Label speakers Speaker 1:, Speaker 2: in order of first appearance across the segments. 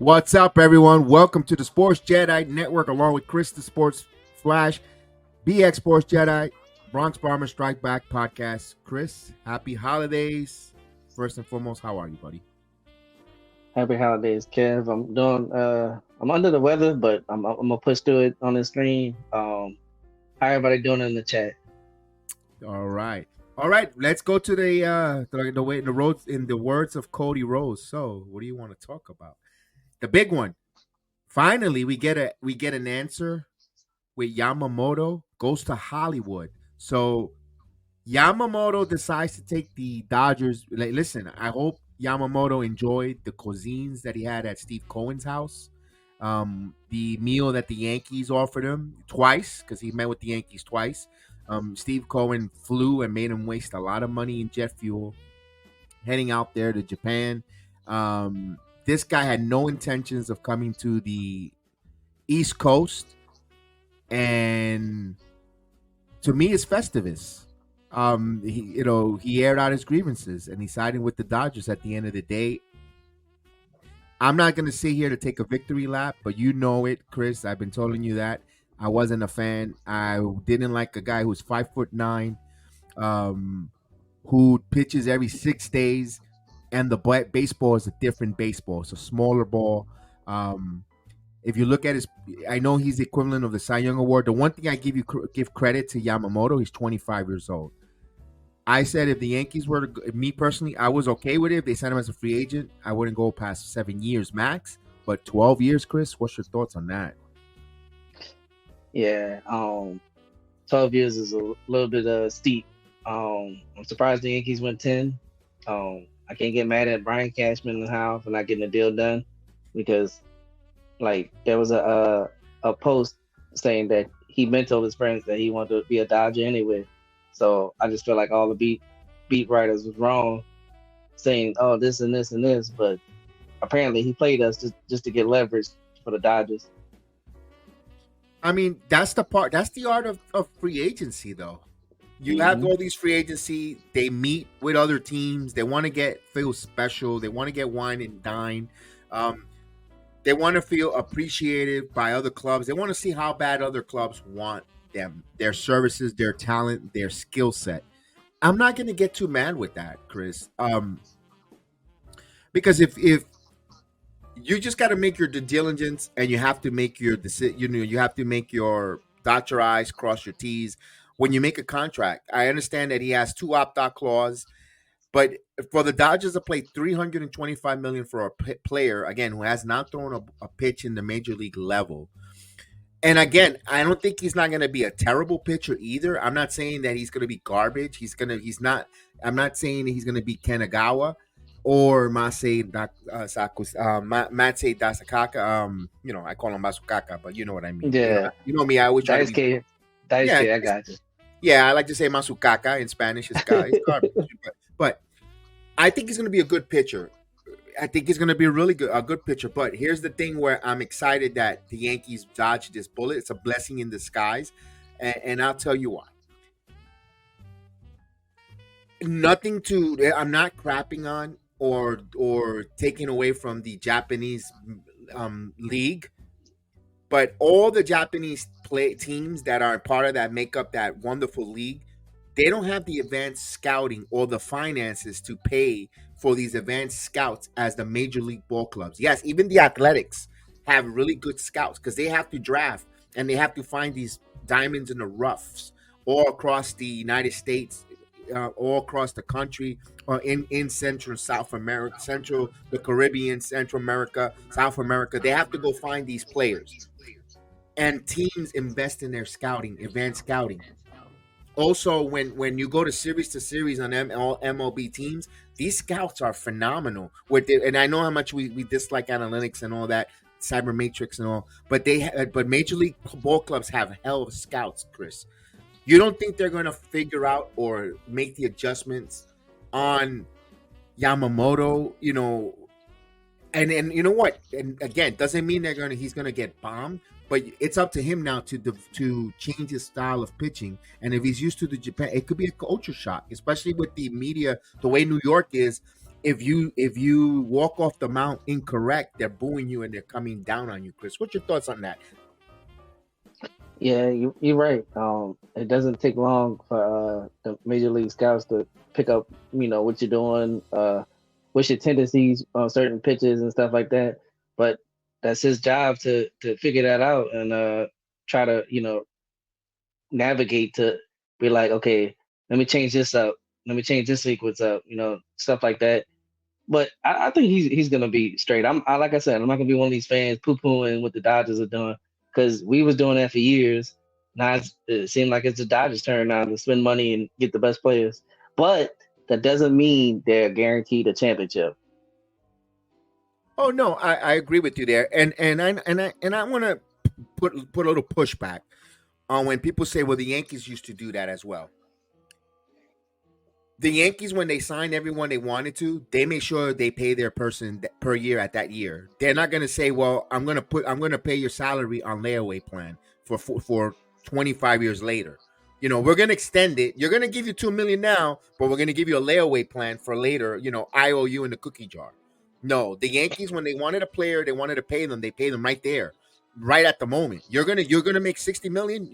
Speaker 1: What's up, everyone? Welcome to the Sports Jedi Network, along with Chris, the Sports Flash, BX Sports Jedi, Bronx Bomber Strike Back podcast. Chris, happy holidays. First and foremost, how are you, buddy?
Speaker 2: Happy holidays, Kev. I'm under the weather, but I'm gonna push through it on the screen. How everybody doing in the chat?
Speaker 1: All right. All right, let's go to the way the roads in the words of Cody Rose. So, what do you want to talk about? The big one. Finally, we get an answer with Yamamoto goes to Hollywood. So Yamamoto decides to take the Dodgers. Like, listen, I hope Yamamoto enjoyed the cuisines that he had at Steve Cohen's house. The meal that the Yankees offered him twice, because he met with the Yankees twice. Steve Cohen flew and made him waste a lot of money in jet fuel, heading out there to Japan. This guy had no intentions of coming to the East Coast, and to me, it's Festivus. He aired out his grievances and he sided with the Dodgers at the end of the day. I'm not going to sit here to take a victory lap, but you know it, Chris. I've been telling you that. I wasn't a fan. I didn't like a guy who's 5'9", who pitches every 6 days, and the baseball is a different baseball. It's a smaller ball. If you look at his, I know he's the equivalent of the Cy Young Award. The one thing I give credit to Yamamoto, he's 25 years old. I said if the Yankees were to, me personally, I was okay with it. If they signed him as a free agent, I wouldn't go past 7 years max. But 12 years, Chris, what's your thoughts on that?
Speaker 2: Yeah, 12 years is a little bit steep. I'm surprised the Yankees went 10. I can't get mad at Brian Cashman and Howe for not getting the deal done, because like there was a post saying that he told his friends that he wanted to be a Dodger anyway. So I just feel like all the beat writers was wrong, saying, oh, this and this and this, but apparently he played us just to get leverage for the Dodgers.
Speaker 1: I mean, that's the part. That's the art of free agency, though. You have all these free agency. They meet with other teams. They want to feel special. They want to get wine and dine. They want to feel appreciated by other clubs. They want to see how bad other clubs want them, their services, their talent, their skill set. I'm not going to get too mad with that, Chris. Because if you just got to make your due diligence, and you have to make your decision. You have to make your dot your I's, cross your T's when you make a contract. I understand that he has 2 opt-out clauses, but for the Dodgers to play $325 million for a player again who has not thrown a pitch in the major league level, and again, I don't think he's not going to be a terrible pitcher either. I'm not saying that he's going to be garbage. He's not. I'm not saying that he's going to be Kanagawa or Masei Matsei Dasakaka. I call him Masukaka, but you know what I mean.
Speaker 2: Yeah,
Speaker 1: you know me. I always try to be.
Speaker 2: I got you.
Speaker 1: Yeah, I like to say Masukaka in Spanish. It's garbage, but I think he's going to be a good pitcher. I think he's going to be a good pitcher. But here's the thing where I'm excited that the Yankees dodged this bullet. It's a blessing in disguise, and I'll tell you why. I'm not crapping on or taking away from the Japanese league, but all the Japanese teams that are part of that make up that wonderful league, they don't have the advanced scouting or the finances to pay for these advanced scouts as the major league ball clubs. Yes, even the Athletics have really good scouts because they have to draft and they have to find these diamonds in the roughs all across the United States, all across the country, or in Central South America, the Caribbean, Central America, South America. They have to go find these players. And teams invest in their scouting, advanced scouting. Also, when you go to series on all MLB teams, these scouts are phenomenal. And I know how much we dislike analytics and all that, cyber matrix and all, but but major league ball clubs have hell of scouts, Chris. You don't think they're going to figure out or make the adjustments on Yamamoto? And you know what? And again, doesn't mean he's gonna get bombed. But it's up to him now to change his style of pitching. And if he's used to the Japan, it could be a culture shock, especially with the media, the way New York is. if you walk off the mount incorrect, they're booing you and they're coming down on you, Chris. What's your thoughts on that?
Speaker 2: Yeah, you're right. It doesn't take long for the major league scouts to pick up, what you're doing, what's your tendencies on certain pitches and stuff like that. But that's his job to figure that out and try to, navigate to be like, okay, let me change this up, let me change this sequence up, stuff like that. But I think he's gonna be straight. Like I said, I'm not gonna be one of these fans poo pooing what the Dodgers are doing because we was doing that for years. Now it seems like it's the Dodgers' turn now to spend money and get the best players. But that doesn't mean they're guaranteed a championship.
Speaker 1: Oh no, I agree with you there, and I want to put a little pushback on when people say, well, the Yankees used to do that as well. The Yankees, when they signed everyone they wanted to, they make sure they pay their person per year at that year. They're not going to say, well, I'm going to pay your salary on layaway plan for 25 years later. We're going to extend it. You're going to give you 2 million now, but we're going to give you a layaway plan for later. I owe you in the cookie jar. No, the Yankees, when they wanted a player, they wanted to pay them. They pay them right there, right at the moment. You're gonna make 60 million.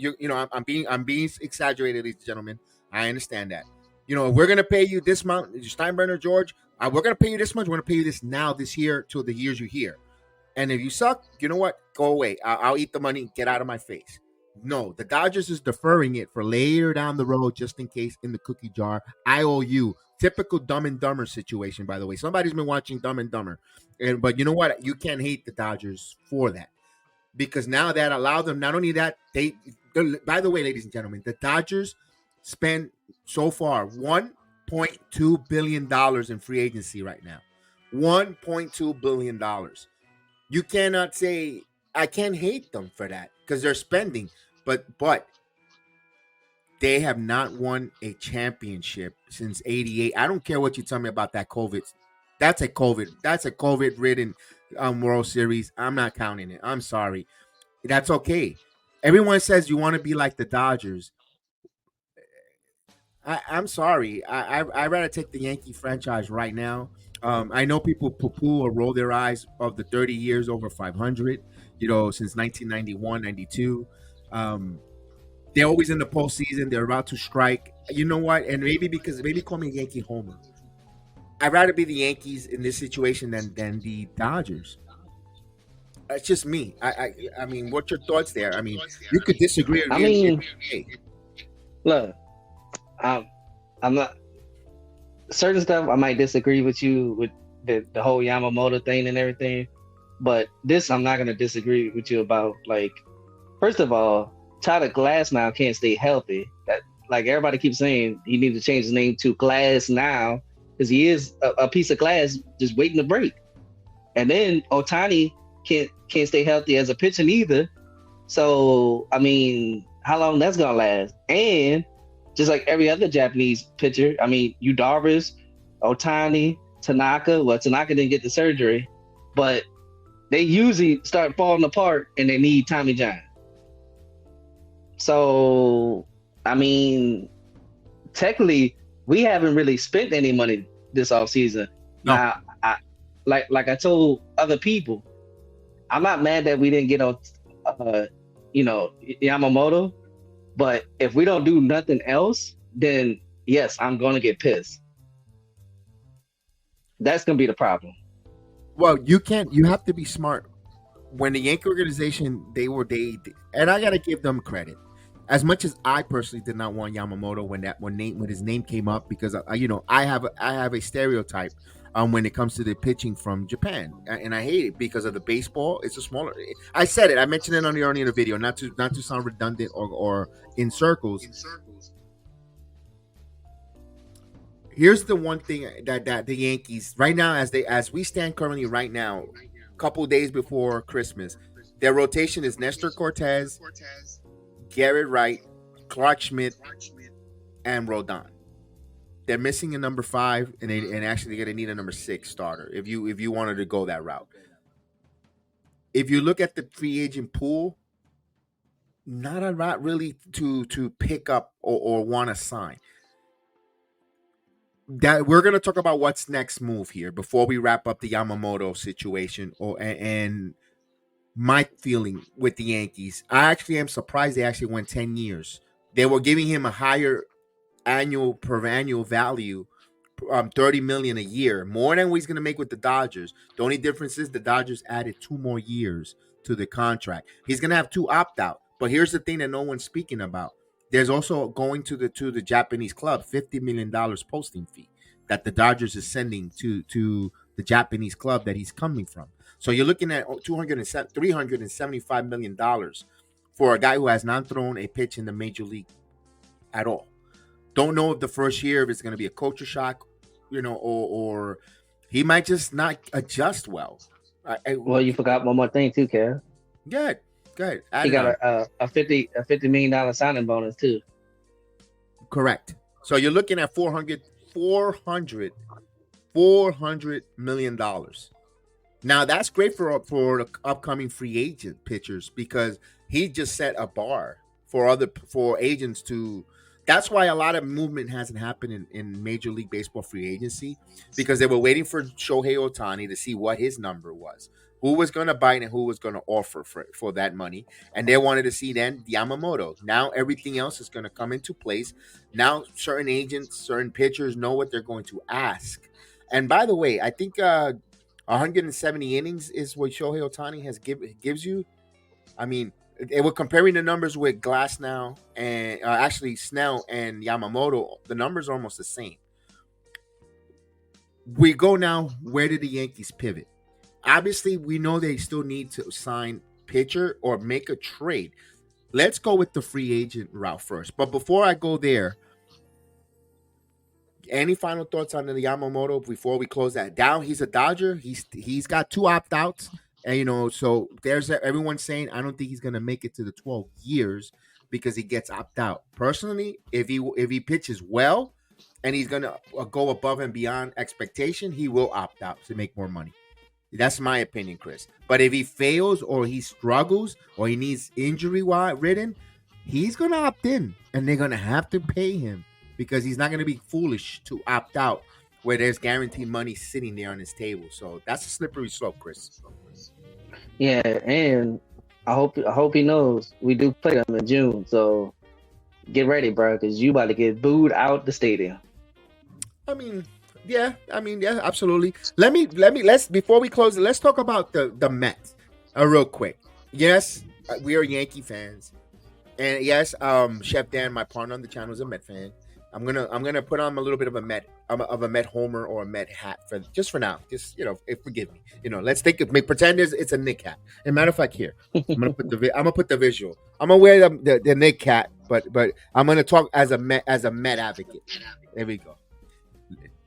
Speaker 1: I'm being exaggerated, ladies and gentlemen. I understand that. We're gonna pay you this amount, Steinbrenner, George. We're gonna pay you this much. We're gonna pay you this now, this year, till the years you're here. And if you suck, you know what? Go away. I'll eat the money. Get out of my face. No, the Dodgers is deferring it for later down the road, just in case in the cookie jar. I owe you. Typical Dumb and Dumber situation, by the way. Somebody's been watching Dumb and Dumber, but you know what? You can't hate the Dodgers for that because now that allow them. Not only that, by the way, ladies and gentlemen, the Dodgers spend so far $1.2 billion in free agency right now. $1.2 billion. You cannot say I can't hate them for that because they're spending, but they have not won a championship since '88. I don't care what you tell me about that COVID. That's a COVID ridden World Series. I'm not counting it. I'm sorry. That's okay. Everyone says you want to be like the Dodgers. I'm sorry. I'd rather take the Yankee franchise right now. I know people poo-poo or roll their eyes of the 30 years over 500, since 1991, 92. They're always in the postseason. They're about to strike. You know what? And maybe call me a Yankee homer. I'd rather be the Yankees in this situation than the Dodgers. That's just me. I mean, what's your thoughts there? I mean, you could disagree.
Speaker 2: I
Speaker 1: And
Speaker 2: mean,
Speaker 1: hey,
Speaker 2: look, I'm, I'm not certain stuff. I might disagree with you with the whole Yamamoto thing and everything, but this I'm not gonna disagree with you about. Like, first of all, Tyler Glass now can't stay healthy. That like everybody keeps saying he needs to change his name to Glass now because he is a piece of glass just waiting to break. And then Otani can't stay healthy as a pitcher either. So I mean, how long that's gonna last? And just like every other Japanese pitcher, I mean, Yu Darvish, Otani, Tanaka. Well, Tanaka didn't get the surgery, but they usually start falling apart and they need Tommy John. So I mean, technically, we haven't really spent any money this off season.
Speaker 1: no.
Speaker 2: Now, like I told other people, I'm not mad that we didn't get on, uh, Yamamoto. But if we don't do nothing else, then yes, I'm gonna get pissed. That's gonna be the problem.
Speaker 1: Well, you can't. You have to be smart. When the Yankee organization, and I gotta give them credit. As much as I personally did not want Yamamoto when his name came up because I have a stereotype when it comes to the pitching from Japan, and I hate it because of the baseball. It's a smaller. I said it. I mentioned it on the earlier video, not to sound redundant or in circles. Here's the one thing that the Yankees right now, as we stand currently right now, couple days before Christmas, their rotation is Nestor Cortez, Garrett Wright, Clark Schmidt, and Rodon. They're missing a number 5, and actually they're gonna need a number 6 starter if you wanted to go that route. If you look at the free agent pool, not a lot really to pick up or want to sign. that we're gonna talk about what's next move here before we wrap up the Yamamoto situation and my feeling with the Yankees. I actually am surprised they actually went 10 years. They were giving him a higher annual value, 30 million a year, more than what he's going to make with the Dodgers. The only difference is the Dodgers added 2 more years to the contract. He's going to have 2 opt out. But here's the thing that no one's speaking about. There's also going to the Japanese club $50 million posting fee that the Dodgers is sending to the Japanese club that he's coming from. So you're looking at $375 million for a guy who has not thrown a pitch in the major league at all. Don't know if the first year if it's going to be a culture shock, or he might just not adjust well.
Speaker 2: Well, you forgot one more thing too, Kev.
Speaker 1: Good.
Speaker 2: He got a $50 million signing bonus too.
Speaker 1: Correct. So you're looking at $400 million. Now that's great for the upcoming free agent pitchers because he just set a bar for agents to. That's why a lot of movement hasn't happened in Major League Baseball free agency because they were waiting for Shohei Ohtani to see what his number was, who was going to bite and who was going to offer for that money. And they wanted to see then Yamamoto. Now everything else is going to come into place. Now certain agents, certain pitchers know what they're going to ask. And by the way, I think 170 innings is what Shohei Ohtani gives you. I mean, we're comparing the numbers with Glass now and actually Snell and Yamamoto. The numbers are almost the same. We go now. Where did the Yankees pivot? Obviously, we know they still need to sign pitcher or make a trade. Let's go with the free agent route first. But before I go there, any final thoughts on the Yamamoto before we close that down? He's a Dodger. He's got 2 opt-outs. And, so there's everyone saying I don't think he's going to make it to the 12 years because he gets opt-out. Personally, if he pitches well and he's going to go above and beyond expectation, he will opt out to make more money. That's my opinion, Chris. But if he fails or he struggles or he needs injury-ridden, he's going to opt in, and they're going to have to pay him because he's not going to be foolish to opt out where there's guaranteed money sitting there on his table. So that's a slippery slope, Chris.
Speaker 2: Yeah, and I hope he knows we do play them in June. So get ready, bro, because you about to get booed out the stadium.
Speaker 1: Yeah, absolutely. Let's before we close it, let's talk about the Mets real quick. Yes, we are Yankee fans, and yes, Chef Dan, my partner on the channel, is a Met fan. I'm gonna put on a little bit of a Met homer or a Met hat for now. Just forgive me. Let's pretend it's a Nick hat. As a matter of fact, here I'm gonna put the visual. I'm gonna wear the Nick hat, but I'm gonna talk as a Met advocate. There we go.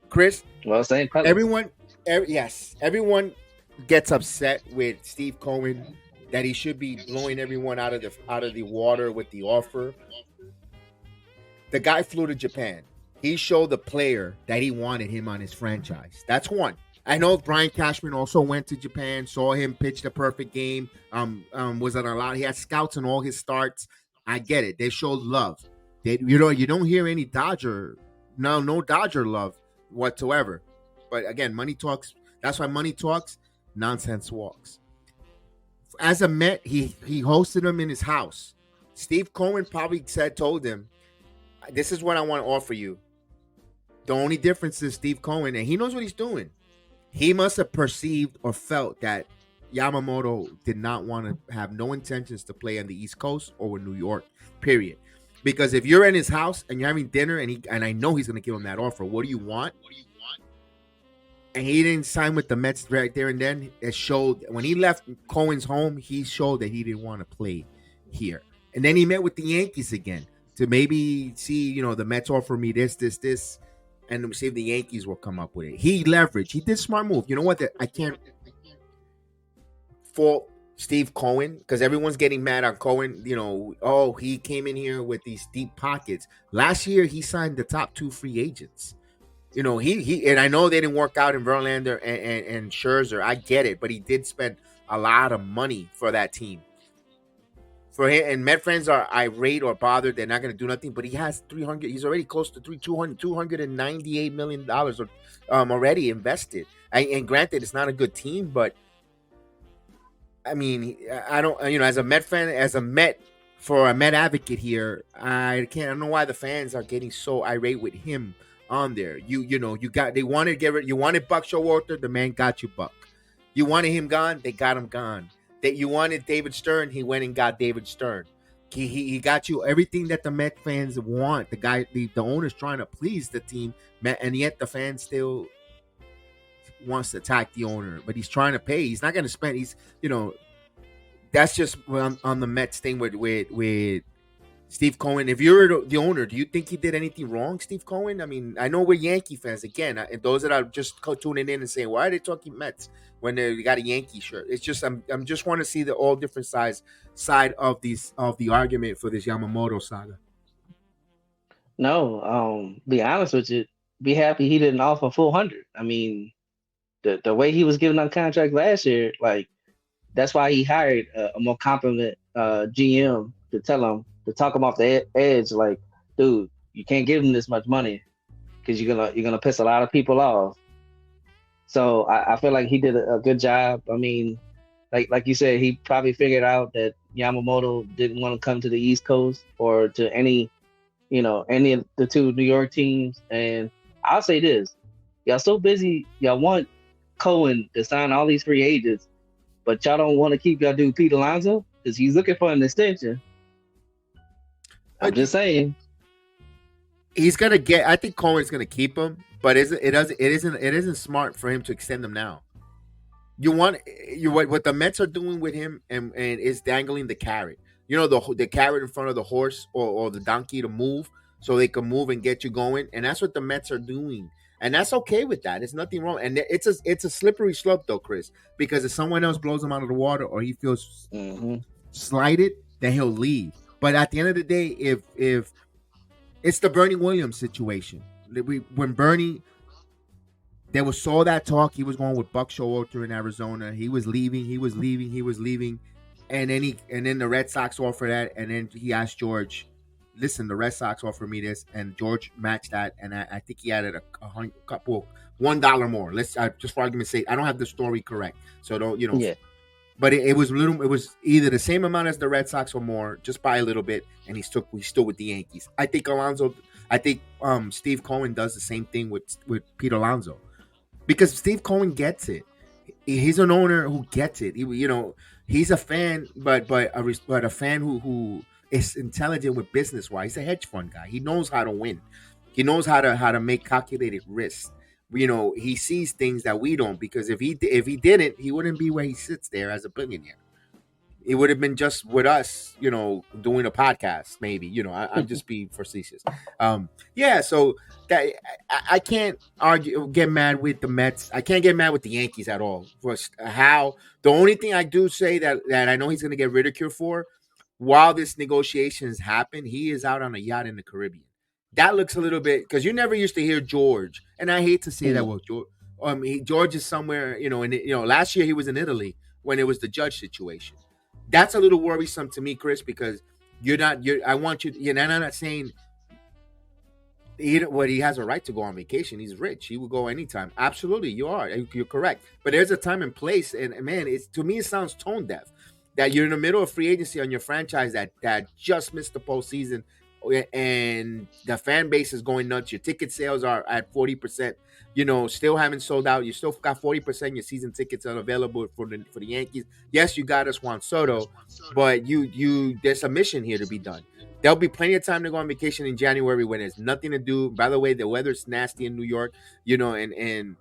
Speaker 1: Chris,
Speaker 2: well, same color.
Speaker 1: Everyone gets upset with Steve Cohen that he should be blowing everyone out of the water with the offer. The guy flew to Japan. He showed the player that he wanted him on his franchise. That's one. I know Brian Cashman also went to Japan, saw him pitch the perfect game. Was it a lot? He had scouts in all his starts. I get it. They showed love. You don't hear any Dodger love whatsoever. But again, money talks. That's why money talks, nonsense walks. As a Met, he hosted him in his house. Steve Cohen probably told him, this is what I want to offer you. The only difference is Steve Cohen, and he knows what he's doing. He must have perceived or felt that Yamamoto did not want to have no intentions to play on the East Coast or in New York, period. Because if you're in his house and you're having dinner and I know he's going to give him that offer, what do you want? And he didn't sign with the Mets right there and then. It showed when he left Cohen's home, he showed that he didn't want to play here. And then he met with the Yankees again to maybe see, the Mets offer me this, and see if the Yankees will come up with it. He leveraged. He did smart move. You know what? I can't fault Steve Cohen because everyone's getting mad on Cohen. He came in here with these deep pockets. Last year, he signed the top 2 free agents. He and I know they didn't work out in Verlander and Scherzer. I get it, but he did spend a lot of money for that team. for him. And Met fans are irate or bothered. They're not going to do nothing. But he has 300. He's already close to 298 million dollars already invested. And granted, it's not a good team, but I mean, I don't, as a Met fan, for a Met advocate here, I don't know why the fans are getting so irate with him on there. They wanted to get rid, you wanted Buck Showalter, the man got you Buck. You wanted him gone, they got him gone. That you wanted David Stern, he went and got David Stern. He got you everything that the Met fans want. The owner's trying to please the team, and yet the fans still wants to attack the owner, but he's trying to pay. He's not going to spend. That's just on the Mets thing with Steve Cohen. If you're the owner, do you think he did anything wrong, Steve Cohen? I mean, I know we're Yankee fans again, and those that are just tuning in and saying, "Why are they talking Mets when they got a Yankee shirt?" It's just I'm just want to see the all different side of the argument for this Yamamoto saga.
Speaker 2: No, be honest with you, be happy he didn't offer full 100. I mean, the way he was giving on contract last year, like that's why he hired a more competent GM to talk him off the edge. Like, dude, you can't give him this much money because you're gonna piss a lot of people off. So I feel like he did a good job. I mean, like you said, he probably figured out that Yamamoto didn't want to come to the East Coast or to any of the two New York teams. And I'll say this: y'all so busy, y'all want Cohen to sign all these free agents, but y'all don't want to keep y'all dude Pete Alonso because he's looking for an extension. I'm just saying.
Speaker 1: He's gonna get. I think Cohen's gonna keep him, but it isn't smart for him to extend him now. What the Mets are doing with him and is dangling the carrot. The carrot in front of the horse or the donkey to move so they can move and get you going, and that's what the Mets are doing. And that's okay with that. There's nothing wrong. And it's a slippery slope though, Chris, because if someone else blows him out of the water or he feels slighted, then he'll leave. But at the end of the day, if it's the Bernie Williams situation, when Bernie, there was all that talk, he was going with Buck Showalter in Arizona. He was leaving, and then the Red Sox offered that, and then he asked George, listen, the Red Sox offered me this, and George matched that, and I think he added a couple $1 more. Let's just for argument's sake, I don't have the story correct, so don't
Speaker 2: Yeah.
Speaker 1: But it was either the same amount as the Red Sox or more, just by a little bit, and he's still with the Yankees. I think Steve Cohen does the same thing with Pete Alonso, because Steve Cohen gets it. He's an owner who gets it. He's a fan, but a fan who is intelligent with business wise. He's a hedge fund guy. He knows how to win. He knows how to make calculated risks. He sees things that we don't, because if he didn't, he wouldn't be where he sits there as a billionaire. It would have been just with us, doing a podcast, maybe. I'm just being facetious. So that I can't get mad with the Mets. I can't get mad with the Yankees at all. The only thing I do say that I know he's going to get ridiculed for, while this negotiations happen, he is out on a yacht in the Caribbean. That looks a little bit, because you never used to hear George, and I hate to say that. Well, George is somewhere, last year he was in Italy when it was the Judge situation. That's a little worrisome to me, Chris, because I want you. I'm not saying he has a right to go on vacation. He's rich. He will go anytime. Absolutely, you're correct. But there's a time and place, and man, to me it sounds tone deaf that you're in the middle of free agency on your franchise that just missed the postseason, and the fan base is going nuts. Your ticket sales are at 40%. Still haven't sold out. You still got 40% of your season tickets unavailable for the Yankees. Yes, you got us Juan Soto, but there's a mission here to be done. There'll be plenty of time to go on vacation in January when there's nothing to do. By the way, the weather's nasty in New York, and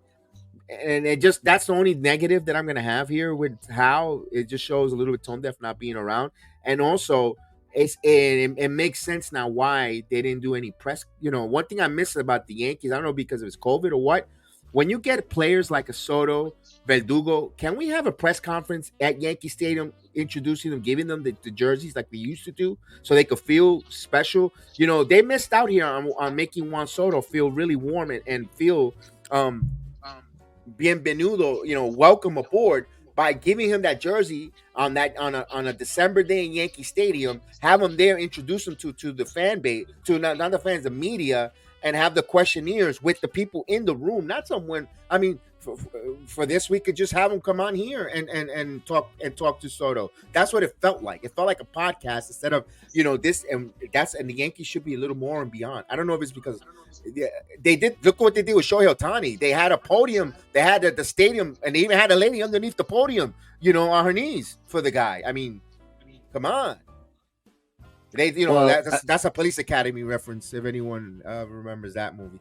Speaker 1: it just, that's the only negative that I'm gonna have here with how it just shows a little bit tone deaf not being around. And also it makes sense now why they didn't do any press. One thing I miss about the Yankees, I don't know because of it's COVID or what, when you get players like a Soto, Verdugo, can we have a press conference at Yankee Stadium introducing them, giving them the jerseys like they used to do, so they could feel special? They missed out here on making Juan Soto feel really warm and feel bienvenido, welcome aboard, by giving him that jersey on a December day in Yankee Stadium, have him there, introduce him to the fan base, to not the fans, the media, and have the questionnaires with the people in the room. Not someone. I mean, for this, we could just have him come on here and talk to Soto. That's what it felt like. It felt like a podcast instead of this, and the Yankees should be a little more and beyond. I don't know if it's because they did. Look what they did with Shohei Ohtani. They had a podium. They had the stadium, and they even had a lady underneath the podium, on her knees for the guy. I mean, come on. They, that's a Police Academy reference if anyone remembers that movie.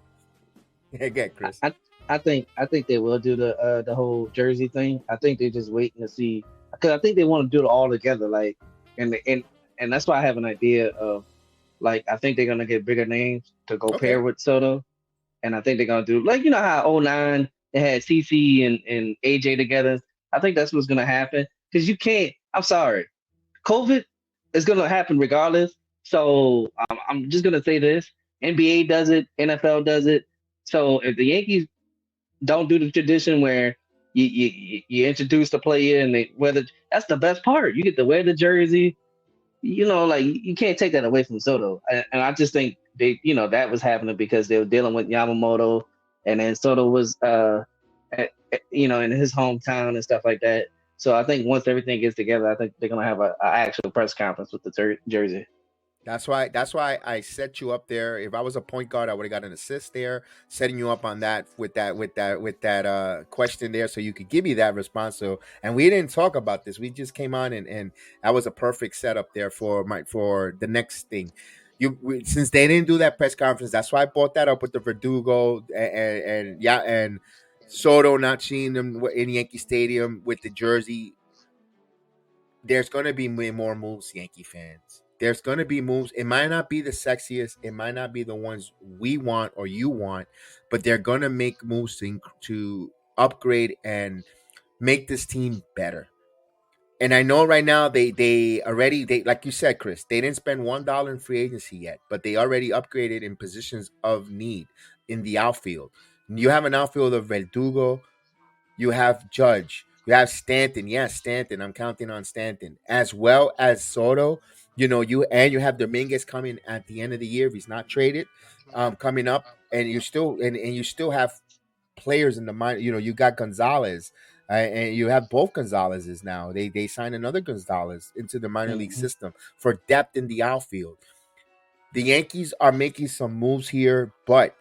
Speaker 1: Again, Chris.
Speaker 2: I think they will do the whole jersey thing. I think they're just waiting to see, because I think they want to do it all together. Like, and that's why I have an idea of, like, I think they're gonna get bigger names to go pair with Soto, and I think they're gonna do, like, how 2009 they had CC and AJ together. I think that's what's gonna happen, because you can't. I'm sorry, COVID is gonna happen regardless. So I'm just gonna say this: NBA does it, NFL does it. So if the Yankees don't do the tradition where you introduce the player and that's the best part. You get to wear the jersey. Like, you can't take that away from Soto. And I just think they, that was happening because they were dealing with Yamamoto, and then Soto was, in his hometown and stuff like that. So I think once everything gets together, I think they're gonna have an actual press conference with the jersey.
Speaker 1: That's why I set you up there. If I was a point guard, I would have got an assist there, setting you up on that with that question there, so you could give me that response. So, and we didn't talk about this. We just came on and that was a perfect setup there for the next thing. Since they didn't do that press conference, that's why I brought that up with the Verdugo and Soto not seeing them in Yankee Stadium with the jersey. There's going to be more moves, Yankee fans. There's going to be moves. It might not be the sexiest. It might not be the ones we want or you want, but they're going to make moves to upgrade and make this team better. And I know right now they already, like you said, Chris, they didn't spend $1 in free agency yet, but they already upgraded in positions of need in the outfield. You have an outfield of Verdugo. You have Judge. You have Stanton. Yes, Stanton. I'm counting on Stanton. As well as Soto. You have Dominguez coming at the end of the year if he's not traded, coming up, and you still have players in the minor. You got Gonzalez, and you have both Gonzalez's now. They signed another Gonzalez into the minor league system for depth in the outfield. The Yankees are making some moves here, but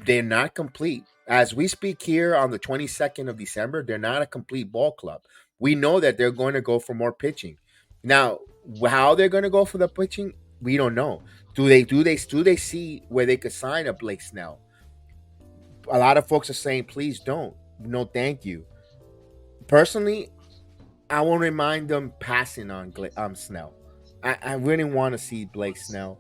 Speaker 1: they're not complete. As we speak here on the 22nd of December, they're not a complete ball club. We know that they're going to go for more pitching. Now, how they're going to go for the pitching, we don't know. Do they see where they could sign a Blake Snell? A lot of folks are saying, please don't. No, thank you. Personally, I won't remind them passing on Snell. I really want to see Blake Snell.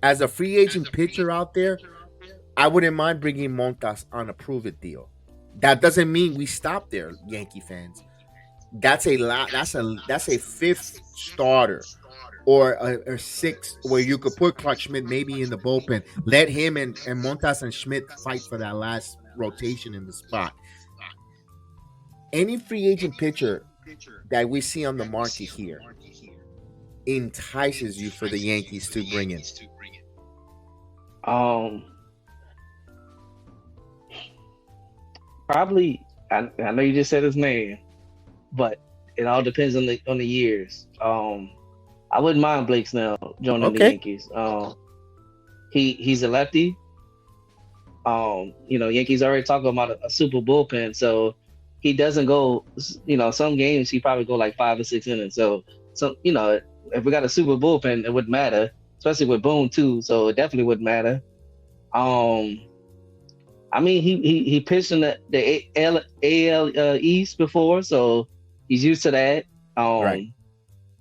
Speaker 1: As a free agent pitcher out there, I wouldn't mind bringing Montas on a prove-it deal. That doesn't mean we stop there, Yankee fans. That's a lot. That's a fifth starter or a sixth where you could put Clark Schmidt maybe in the bullpen. Let him and Montas and Schmidt fight for that last rotation in the spot. Any free agent pitcher that we see on the market here entices you for the Yankees to bring in.
Speaker 2: Probably. I know you just said his name, but it all depends on the years. I wouldn't mind Blake Snell joining the Yankees. He's a lefty. Yankees already talking about a super bullpen, so he doesn't go. Some games he probably go like 5 or 6 innings. So if we got a super bullpen, it wouldn't matter, especially with Boone too. So it definitely wouldn't matter. I mean, he pitched in the AL East before, so he's used to that.
Speaker 1: Right.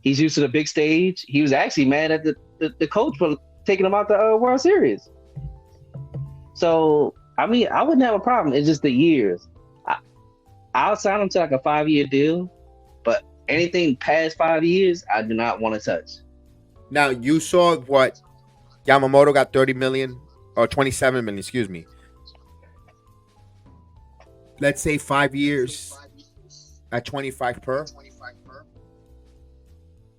Speaker 2: He's used to the big stage. He was actually mad at the coach for taking him out the World Series. So, I mean, I wouldn't have a problem. It's just the years. I'll sign him to like a 5-year deal, but anything past 5 years, I do not want to touch.
Speaker 1: Now, you saw what Yamamoto got 30 million or 27 million, excuse me. let's say 5 years at 25 per,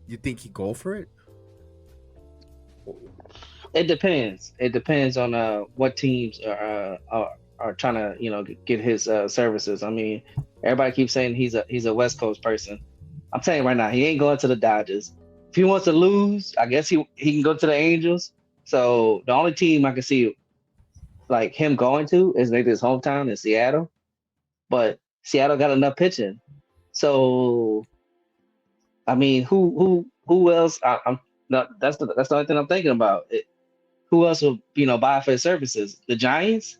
Speaker 1: you think he go for it?
Speaker 2: It depends. It depends on what teams are trying to get his services. I mean, everybody keeps saying he's a West Coast person. I'm telling you right now, he ain't going to the Dodgers. If he wants to lose, I guess he can go to the Angels. So the only team I can see like him going to is maybe his hometown in Seattle. But Seattle got enough pitching. So I mean, who else? I'm not. That's the only thing I'm thinking about. Who else will buy for his services? The Giants,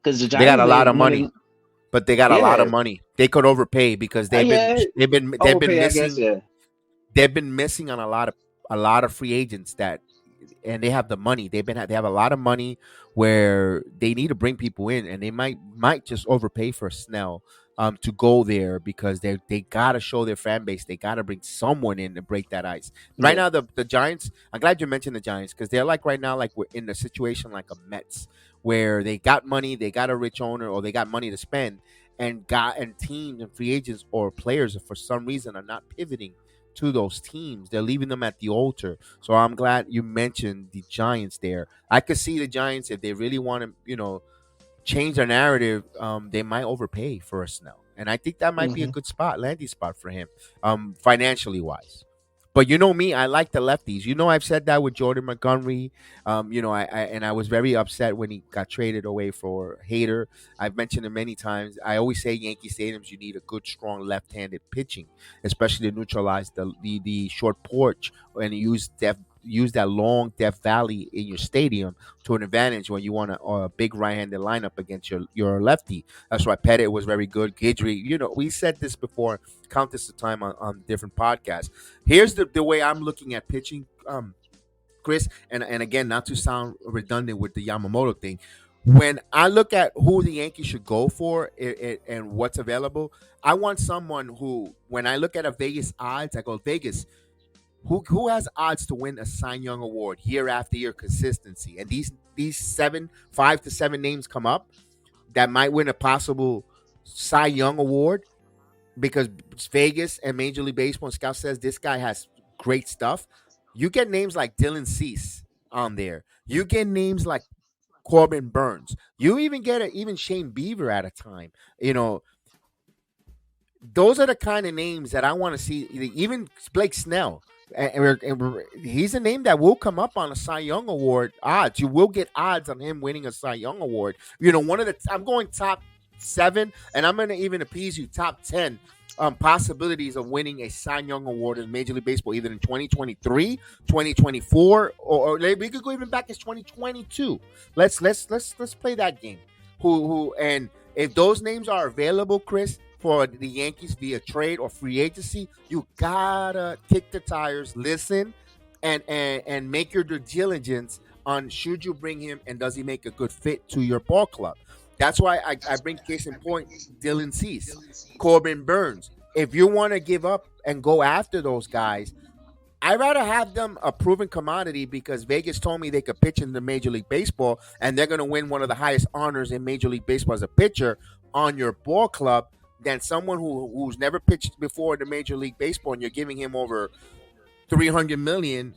Speaker 2: because the
Speaker 1: They got
Speaker 2: Giants
Speaker 1: a lot
Speaker 2: made
Speaker 1: of
Speaker 2: money.
Speaker 1: money, but they got a lot of
Speaker 2: Yeah,
Speaker 1: money. They could overpay because
Speaker 2: yeah,
Speaker 1: they've been
Speaker 2: overpay. I guess.
Speaker 1: missing.
Speaker 2: Yeah.
Speaker 1: They've been missing on a lot of free agents that, and they have the money. They have a lot of money where they need to bring people in, and they might just overpay for Snell to go there because they gotta show their fan base. They gotta bring someone in to break that ice. Right
Speaker 2: Yeah.
Speaker 1: now, the Giants. I'm glad you mentioned the Giants because they're like right now, like we're in a situation like a Mets where they got money, they got a rich owner, or they got money to spend, and teams and free agents or players for some reason are not pivoting to those teams. They're leaving them at the altar. So I'm glad you mentioned the Giants there. I could see the Giants if they really want to, change their narrative. They might overpay for a Snell, and I think that might be a
Speaker 2: Hmm.
Speaker 1: good landing spot for him, financially wise. But you know me, I like the lefties. I've said that with Jordan Montgomery. I was very upset when he got traded away for Hader. I've mentioned it many times. I always say Yankee stadiums, you need a good, strong left-handed pitching, especially to neutralize the short porch and use that long Death Valley in your stadium to an advantage when you want a big right-handed lineup against your lefty. That's why Pettit was very good. Guidry, we said this before countless of time on different podcasts. Here's the way I'm looking at pitching, Chris, and again, not to sound redundant with the Yamamoto thing. When I look at who the Yankees should go for and what's available, I want someone who, when I look at a Vegas odds, I go, Vegas, who has odds to win a Cy Young award year after year, consistency, and these 5 to 7 names come up that might win a possible Cy Young award because Vegas and Major League Baseball and Scout says this guy has great stuff. You get names like Dylan Cease on there. You get names like Corbin Burns. You even get even Shane Bieber at a time. Those are the kind of names that I want to see. Even Blake Snell, he's a name that will come up on a Cy Young Award odds. You will get odds on him winning a Cy Young Award. I'm going top 7, and I'm going to even appease you top 10 possibilities of winning a Cy Young Award in Major League Baseball, either in 2023, 2024, or we could go even back as 2022. Let's play that game. Who and if those names are available, Chris, for the Yankees via trade or free agency, you gotta kick the tires, listen, and make your due diligence on should you bring him and does he make a good fit to your ball club. That's why I bring case in point Dylan Cease, Corbin Burns. If you want to give up and go after those guys, I'd rather have them a proven commodity because Vegas told me they could pitch in the Major League Baseball and they're going to win one of the highest honors in Major League Baseball as a pitcher on your ball club than someone who's never pitched before in the Major League Baseball and you're giving him over $300 million.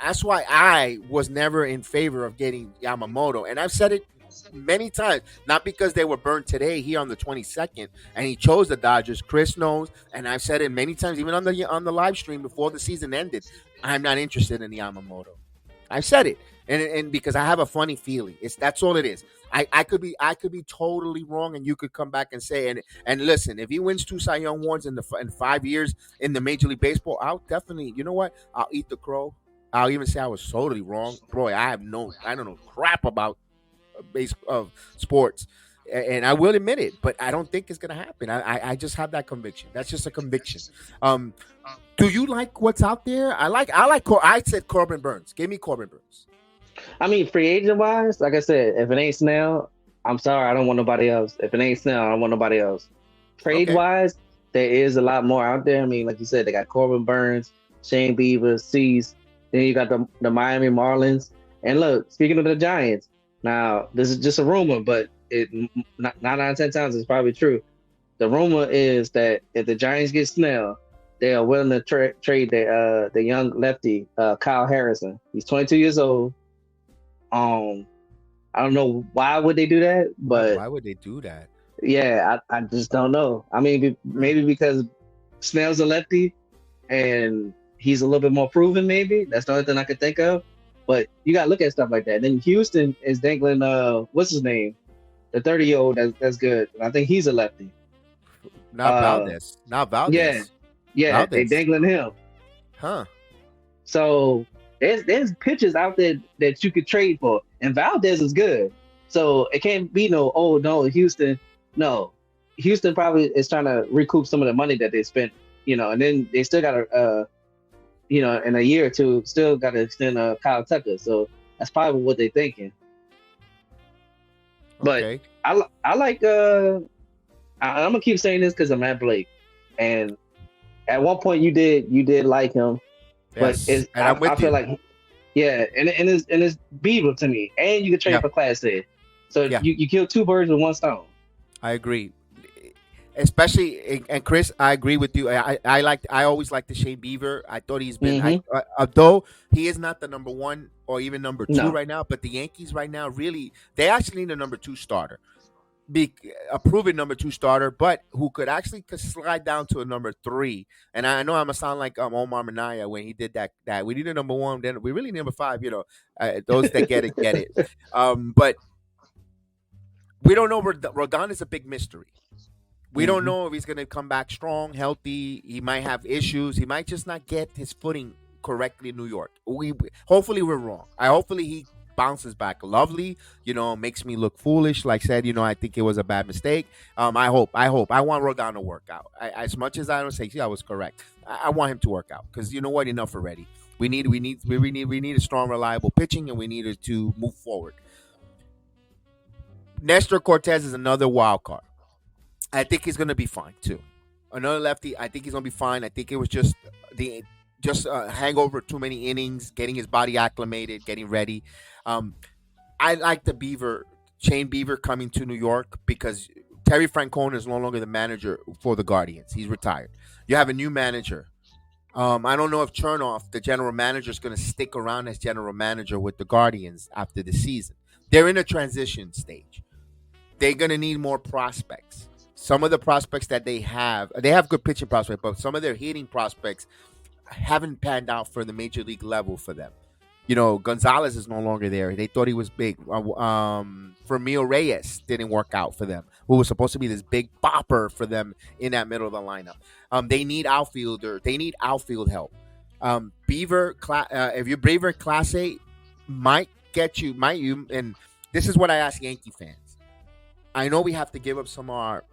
Speaker 1: That's why I was never in favor of getting Yamamoto, and I've said it many times. Not because they were burned today here on the 22nd, and he chose the Dodgers. Chris knows, and I've said it many times, even on the live stream before the season ended. I'm not interested in Yamamoto. I've said it, and because I have a funny feeling. That's all it is. I could be totally wrong, and you could come back and say and listen. If he wins 2 Cy Young awards in 5 years in the Major League Baseball, I'll definitely. You know what? I'll eat the crow. I'll even say I was totally wrong, boy. I don't know crap about base of sports, and I will admit it, but I don't think it's gonna happen. I just have that conviction. That's just a conviction. Um, do you like what's out there? I said Corbin Burns. Give me Corbin Burns.
Speaker 2: I mean, free agent wise, like I said, if it ain't Snell, I'm sorry, I don't want nobody else. If it ain't Snell, I don't want nobody else. Trade
Speaker 1: Okay.
Speaker 2: wise, there is a lot more out there. I mean, like you said, they got Corbin Burns, Shane Bieber, Cease. Then you got the Miami Marlins. And look, speaking of the Giants, now this is just a rumor, but nine out of 10 times it's probably true. The rumor is that if the Giants get Snell, they are willing to trade the young lefty Kyle Harrison. He's 22 years old. Um, I don't know why would they do that, but
Speaker 1: Why would they do that?
Speaker 2: yeah, I just don't know. I mean,
Speaker 1: Hmm.
Speaker 2: maybe because Snell's a lefty and he's a little bit more proven. Maybe that's the only thing I could think of. But you got to look at stuff like that. Then Houston is dangling. What's his name? The 30-year-old that's good. I think he's a lefty.
Speaker 1: Not
Speaker 2: Uh,
Speaker 1: Valdez. Not
Speaker 2: yeah,
Speaker 1: Valdez.
Speaker 2: yeah, they
Speaker 1: Valdez.
Speaker 2: dangling him.
Speaker 1: Huh.
Speaker 2: So there's pitchers out there that you could trade for, and Valdez is good. So it can't be no, oh no, Houston. No, Houston probably is trying to recoup some of the money that they spent, and then they still got to, in a year or two, still got to extend Kyle Tucker. So that's probably what they're thinking. But
Speaker 1: Okay.
Speaker 2: I like I'm gonna keep saying this because I'm Matt Blake, and at one point you did like him, but
Speaker 1: Yes. And I'm
Speaker 2: I
Speaker 1: with
Speaker 2: feel
Speaker 1: you.
Speaker 2: like yeah, and it's Beaver to me, and you can trade
Speaker 1: Yeah.
Speaker 2: for Class A, so
Speaker 1: Yeah.
Speaker 2: you kill two birds with one stone.
Speaker 1: I agree. Especially and Chris, I agree with you. I always liked the Shane Beaver. I thought he's been
Speaker 2: Hmm.
Speaker 1: though he is not the number one or even number two
Speaker 2: No,
Speaker 1: right now, but the Yankees right now really they actually need a number two starter. Be a proven number two starter, but who could slide down to a number three. And I know I'm gonna sound like Omar Minaya when he did that. That we need a number one, then we really need number five. Those that get it. But we don't know. Rodon is a big mystery. We don't
Speaker 2: hmm
Speaker 1: know if he's gonna come back strong, healthy. He might have issues. He might just not get his footing correctly in New York. We hopefully we're wrong. I hopefully he bounces back lovely. Makes me look foolish. Like I said, I think it was a bad mistake. I want Rodon to work out. As much as I don't say, I was correct. I want him to work out because you know what? Enough already. We need a strong, reliable pitching, and we needed to move forward. Nestor Cortez is another wild card. I think he's gonna be fine too. Another lefty. I think he's gonna be fine. I think it was the just hangover, too many innings, getting his body acclimated, getting ready. Um, I like the Shane Beaver coming to New York because Terry Francona is no longer the manager for the Guardians. He's retired. You have a new manager. I don't know if Chernoff, the general manager, is going to stick around as general manager with the Guardians after the season. They're in a transition stage. They're going to need more prospects. Some of the prospects that they have good pitching prospects, but some of their hitting prospects haven't panned out for the major league level for them. Gonzalez is no longer there. They thought he was big. Fermio Reyes didn't work out for them, who was supposed to be this big bopper for them in that middle of the lineup. They need outfielder. They need outfield help. If you're Beaver Class A, might you? And this is what I ask Yankee fans. I know we have to give up some of our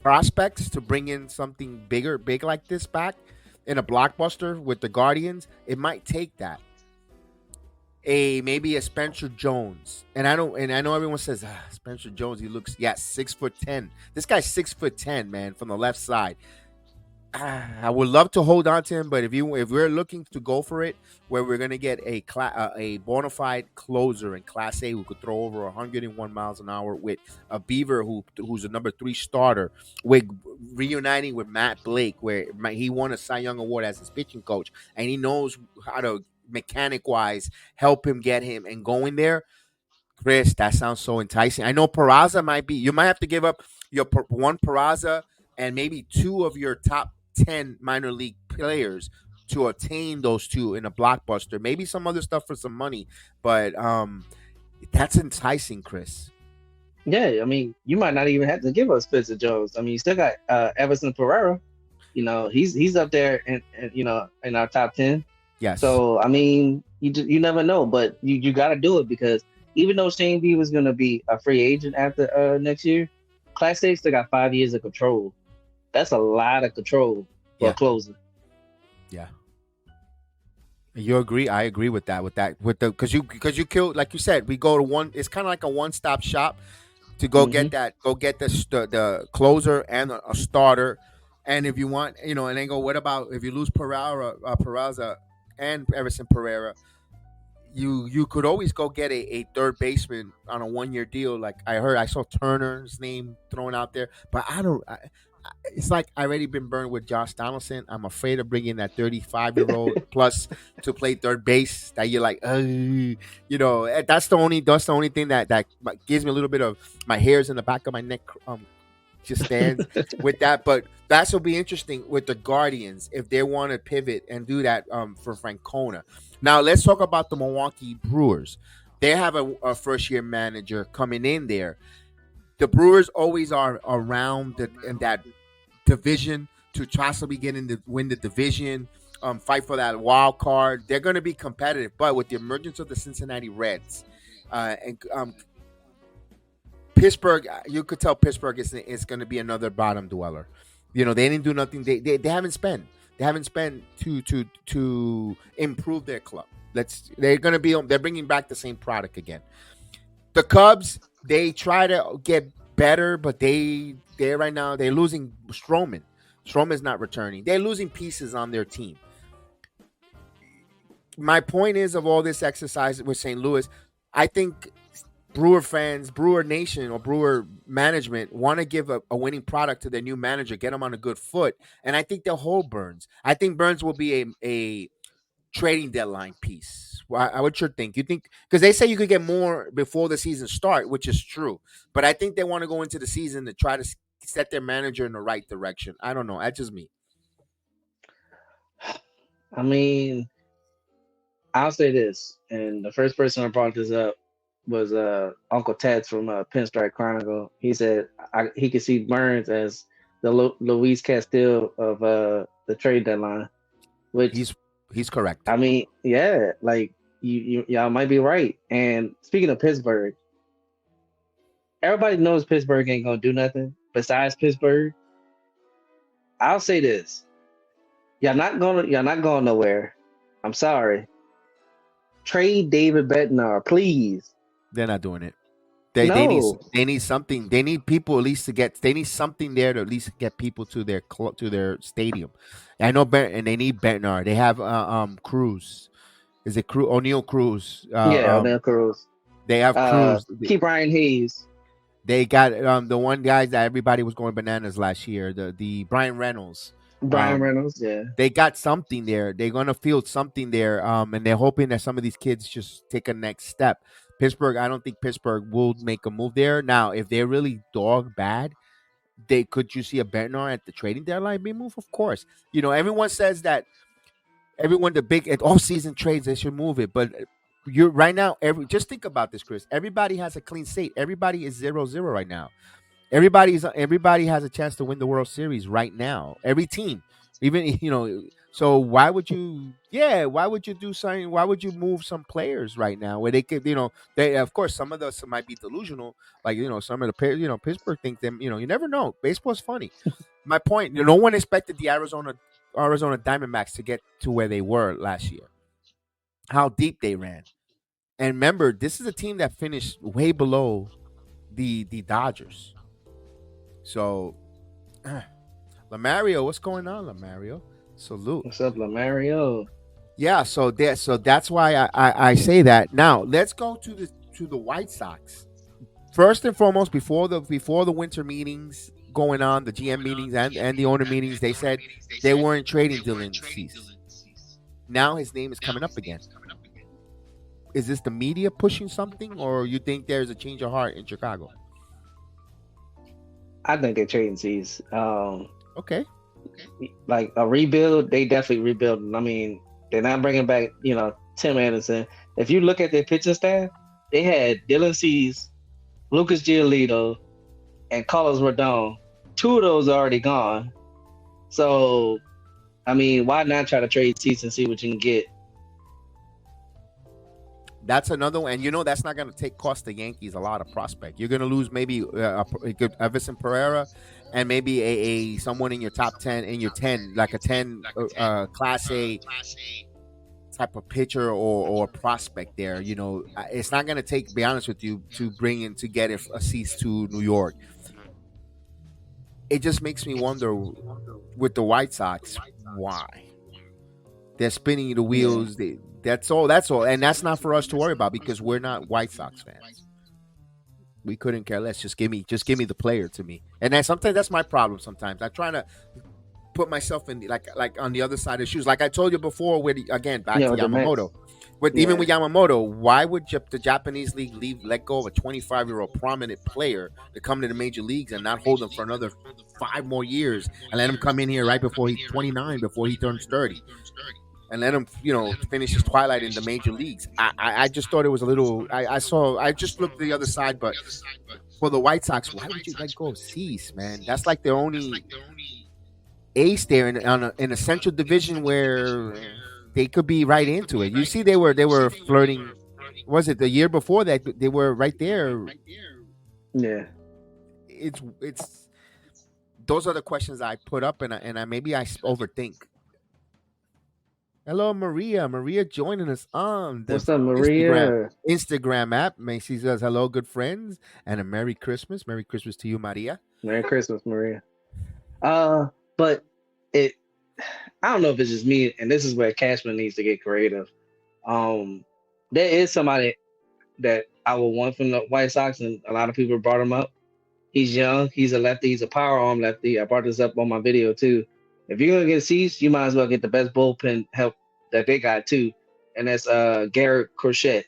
Speaker 1: prospects to bring in something big like this back in a blockbuster with the Guardians. It might take that. Maybe a Spencer Jones. And I know everyone says Spencer Jones, he looks 6'10". This guy's 6'10", man, from the left side. I would love to hold on to him, but if we're looking to go for it, where we're gonna get a bona fide closer in Class A who could throw over 101 miles an hour with a Beaver who's a number 3 starter, with reuniting with Matt Blake, where he won a Cy Young Award as his pitching coach, and he knows how to mechanic wise help him get him and going there. Chris, that sounds so enticing. I know Peraza might be. You might have to give up your one Peraza and maybe two of your top 10 minor league players to attain those two in a blockbuster. Maybe some other stuff for some money, but that's enticing, Chris.
Speaker 2: yeah, I mean you might not even have to give us Spencer Jones. I mean you still got Everson Pereira. He's up there in our top 10.
Speaker 1: Yes.
Speaker 2: So I mean, you never know, but you got to do it because even though Shane B was going to be a free agent after next year, Class A still got 5 years of control. That's a lot of control for a
Speaker 1: Yeah.
Speaker 2: closer.
Speaker 1: Yeah. You agree? I agree with that. With the because you killed, like you said, we go to one. It's kind of like a one stop shop to go
Speaker 2: Hmm.
Speaker 1: get that. Go get the closer and a starter. And if you want, and then go. What about if you lose Peraza and Everson Pereira? you could always go get a third baseman on a 1 year deal. Like I saw Turner's name thrown out there, but I don't. It's like I already been burned with Josh Donaldson. I'm afraid of bringing that 35-year-old plus to play third base. That you're like, that's the only thing that gives me a little bit of my hairs in the back of my neck. Just stands with that. But that's will be interesting with the Guardians if they want to pivot and do that for Francona. Now let's talk about the Milwaukee Brewers. They have a first year manager coming in there. The Brewers always are around in that division to possibly win the division, fight for that wild card. They're going to be competitive, but with the emergence of the Cincinnati Reds and Pittsburgh, you could tell Pittsburgh is going to be another bottom dweller. They didn't do nothing. They haven't spent. They haven't spent to improve their club. They're bringing back the same product again. The Cubs, they try to get better, but they're right now they're losing Stroman. Stroman's not returning. They're losing pieces on their team. My point is of all this exercise with St. Louis, I think Brewer fans, Brewer Nation, or Brewer management want to give a winning product to their new manager, get them on a good foot, and I think they'll hold Burns. I think Burns will be a trading deadline piece. What you think? You think because they say you could get more before the season start, which is true, but I think they want to go into the season to try to set their manager in the right direction. I don't know. That's just me.
Speaker 2: I mean, I'll say this, and the first person I brought this up was Uncle Tats from Pinstripe Chronicle. He said he could see Burns as the Luis Castillo of the trade deadline, which
Speaker 1: he's correct.
Speaker 2: I mean, yeah, like y'all might be right. And speaking of Pittsburgh, everybody knows Pittsburgh ain't gonna do nothing besides Pittsburgh. I'll say this: y'all not going nowhere. I'm sorry. Trade David Bednar, please.
Speaker 1: They're not doing it. They need something. They need people at least to get. They need something there to at least get people to their stadium. I know, and they need Bednar. They have Cruz. Is it Cruz? O'Neal Cruz.
Speaker 2: O'Neal Cruz.
Speaker 1: They have Cruz.
Speaker 2: Keep Brian Hayes.
Speaker 1: They got the one guy that everybody was going bananas last year. The Brian Reynolds.
Speaker 2: Reynolds, yeah.
Speaker 1: They got something there. They're gonna field something there. And they're hoping that some of these kids just take a next step. Pittsburgh, I don't think Pittsburgh will make a move there. Now, if they're really dog bad, could you see a Bednar at the trading deadline be moved? Of course. Everyone says that the big off-season trades, they should move it. But you're right now, just think about this, Chris. Everybody has a clean slate. Everybody is 0-0 right now. Everybody has a chance to win the World Series right now. Every team, even So why would you? Yeah, why would you do something? Why would you move some players right now where they could? They of course some of us might be delusional. Like some of the Pittsburgh think them. You never know. Baseball's funny. My point. No one expected the Arizona Diamondbacks to get to where they were last year. How deep they ran, and remember, this is a team that finished way below the Dodgers. So, Lamario, what's going on, Lamario? Salute.
Speaker 2: What's up, Lamario?
Speaker 1: Yeah, so that's why I say that. Now let's go to the White Sox. First and foremost, before the winter meetings going on, the GM meetings and the owner meetings, they said they weren't trading Dylan Cease. Now his name is coming up again. Is this the media pushing something, or you think there's a change of heart in Chicago?
Speaker 2: I think they're trading Cease.
Speaker 1: Okay.
Speaker 2: Like a rebuild, they definitely rebuilding. I mean, they're not bringing back, Tim Anderson. If you look at their pitching staff, they had Dylan Cease, Lucas Giolito, and Carlos Rodon. 2 of those are already gone. So, I mean, why not try to trade Cease and see what you can get?
Speaker 1: That's another one, and that's not going to cost the Yankees a lot of prospect. You're going to lose maybe Everson Pereira, and maybe a someone in your top 10, in your 10, like a 10 Class A type of pitcher or prospect there. It's not going to take. Be honest with you, to get a Cease to New York. It just makes me wonder with the White Sox why they're spinning the wheels. That's all. That's all. And that's not for us to worry about because we're not White Sox fans. We couldn't care less. Just give me the player to me. And then sometimes that's my problem. Sometimes I try to put myself in like on the other side of the shoes. Like I told you before, with again back to
Speaker 2: with the Mets.
Speaker 1: Yamamoto. Even with Yamamoto, why would the Japanese league let go of a 25-year-old prominent player to come to the major leagues and not hold him for another 5 more years and let him come in here right before he's 29, before he turns 30, and let him finish his twilight in the major leagues? I just thought it was a little. I just looked at the other side, but for the White Sox, why would you let go of Cease, man? That's like the only ace there in a central division where they could be right into it. You see, they were flirting. Was it the year before that they were right there?
Speaker 2: Yeah.
Speaker 1: It's those are the questions I put up, and I maybe I overthink. Hello, Maria. Maria joining us on the
Speaker 2: What's up, Maria?
Speaker 1: Instagram app. Macy says hello, good friends, and a Merry Christmas. Merry Christmas to you, Maria.
Speaker 2: Merry Christmas, Maria. But I don't know if it's just me, and this is where Cashman needs to get creative. There is somebody that I would want from the White Sox, and a lot of people brought him up. He's young. He's a lefty. He's a power arm lefty. I brought this up on my video too. If you're gonna get Cease, you might as well get the best bullpen help that they got too, and that's Garrett Crochet.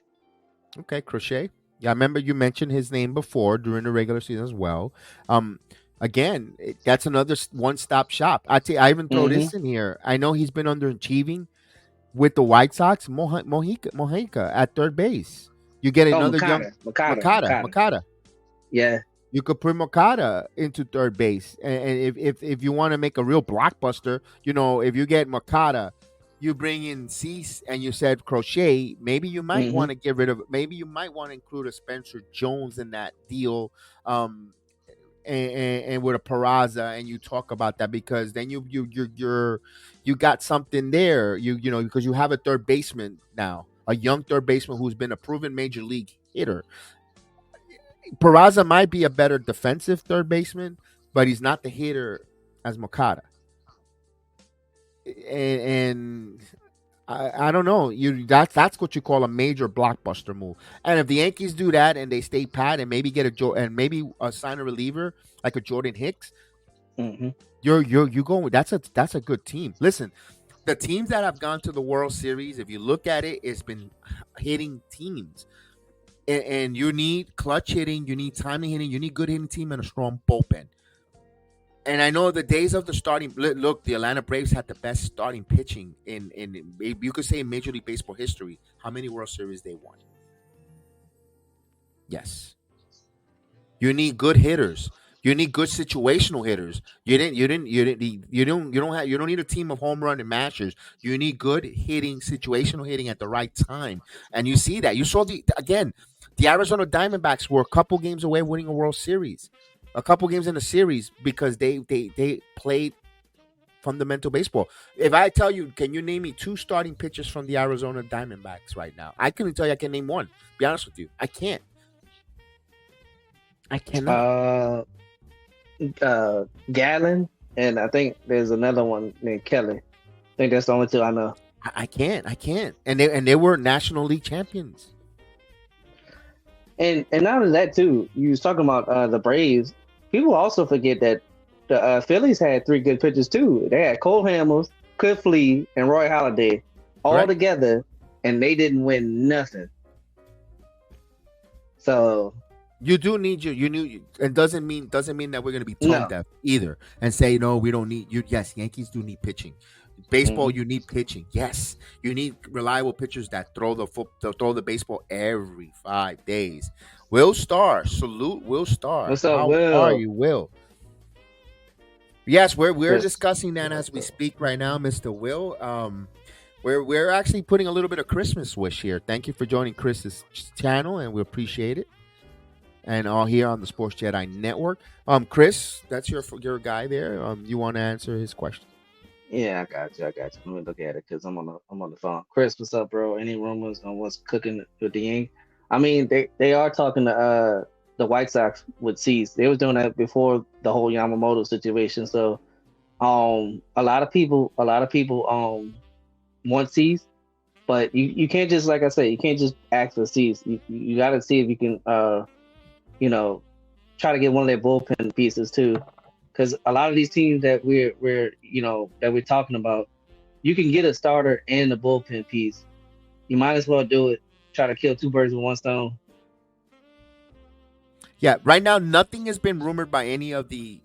Speaker 1: Okay, Crochet. Yeah, I remember you mentioned his name before during the regular season as well. Again, that's another one-stop shop. I even throw this in here. I know he's been underachieving with the White Sox. Mojica at third base. You get another young Makata.
Speaker 2: Yeah,
Speaker 1: you could put Makata into third base, and if you want to make a real blockbuster, if you get Makata, you bring in Cease, and you said Crochet. Maybe you might want to get rid of. Maybe you might want to include a Spencer Jones in that deal. And with a Peraza, and you talk about that because then you got something there. Because you have a third baseman now, a young third baseman who's been a proven major league hitter. Peraza might be a better defensive third baseman, but he's not the hitter as Makata. And I don't know. That's what you call a major blockbuster move. And if the Yankees do that and they stay pat and maybe get maybe sign a reliever like a Jordan Hicks, you're going. That's a good team. Listen, the teams that have gone to the World Series, if you look at it, it's been hitting teams. And you need clutch hitting, you need timing hitting, you need good hitting team and a strong bullpen. And I know the days of the starting look, the Atlanta Braves had the best starting pitching in you could say in Major League Baseball history. How many World Series they won? Yes. You need good hitters. You need good situational hitters. You don't need a team of home run and mashers. You need good hitting, situational hitting at the right time. And you see that. You saw the Arizona Diamondbacks were a couple games away winning a World Series. A couple games in the series because they played fundamental baseball. If I tell you, can you name me 2 starting pitchers from the Arizona Diamondbacks right now? I couldn't tell you. I can name one. Be honest with you, I can't. I cannot.
Speaker 2: Gallon, and I think there's another one named Kelly. I think that's the only 2 I know.
Speaker 1: I can't. And they were National League champions.
Speaker 2: And not only that too, you was talking about the Braves. People also forget that the Phillies had 3 good pitchers too. They had Cole Hamels, Cliff Lee, and Roy Halladay all together, and they didn't win nothing. So
Speaker 1: you do need it doesn't mean that we're going to be tone deaf either and say no, we don't need you. Yes, Yankees do need pitching. Baseball, you need pitching. Yes, you need reliable pitchers that throw the baseball every 5 days. Will Starr, salute Will Starr.
Speaker 2: What's up, Will?
Speaker 1: How are you, Will? Yes, we're discussing that as we speak right now, Mr. Will. We're actually putting a little bit of Christmas wish here. Thank you for joining Chris's channel, and we appreciate it. And all here on the Sports Jedi Network. Chris, that's your guy there. You want to answer his question?
Speaker 2: Yeah, I got you. Let me look at it because I'm on the phone. Chris, what's up, bro? Any rumors on what's cooking with the Yankees? I mean, they are talking to the White Sox with Cease. They was doing that before the whole Yamamoto situation. So, a lot of people want Cease, But you can't just, like I said, you can't just ask for seats. You got to see if you can you know, try to get one of their bullpen pieces too, because a lot of these teams that we're talking about, you can get a starter and a bullpen piece. You might as well do it. Try to kill two birds with one stone.
Speaker 1: Yeah, right now nothing has been rumored by any of the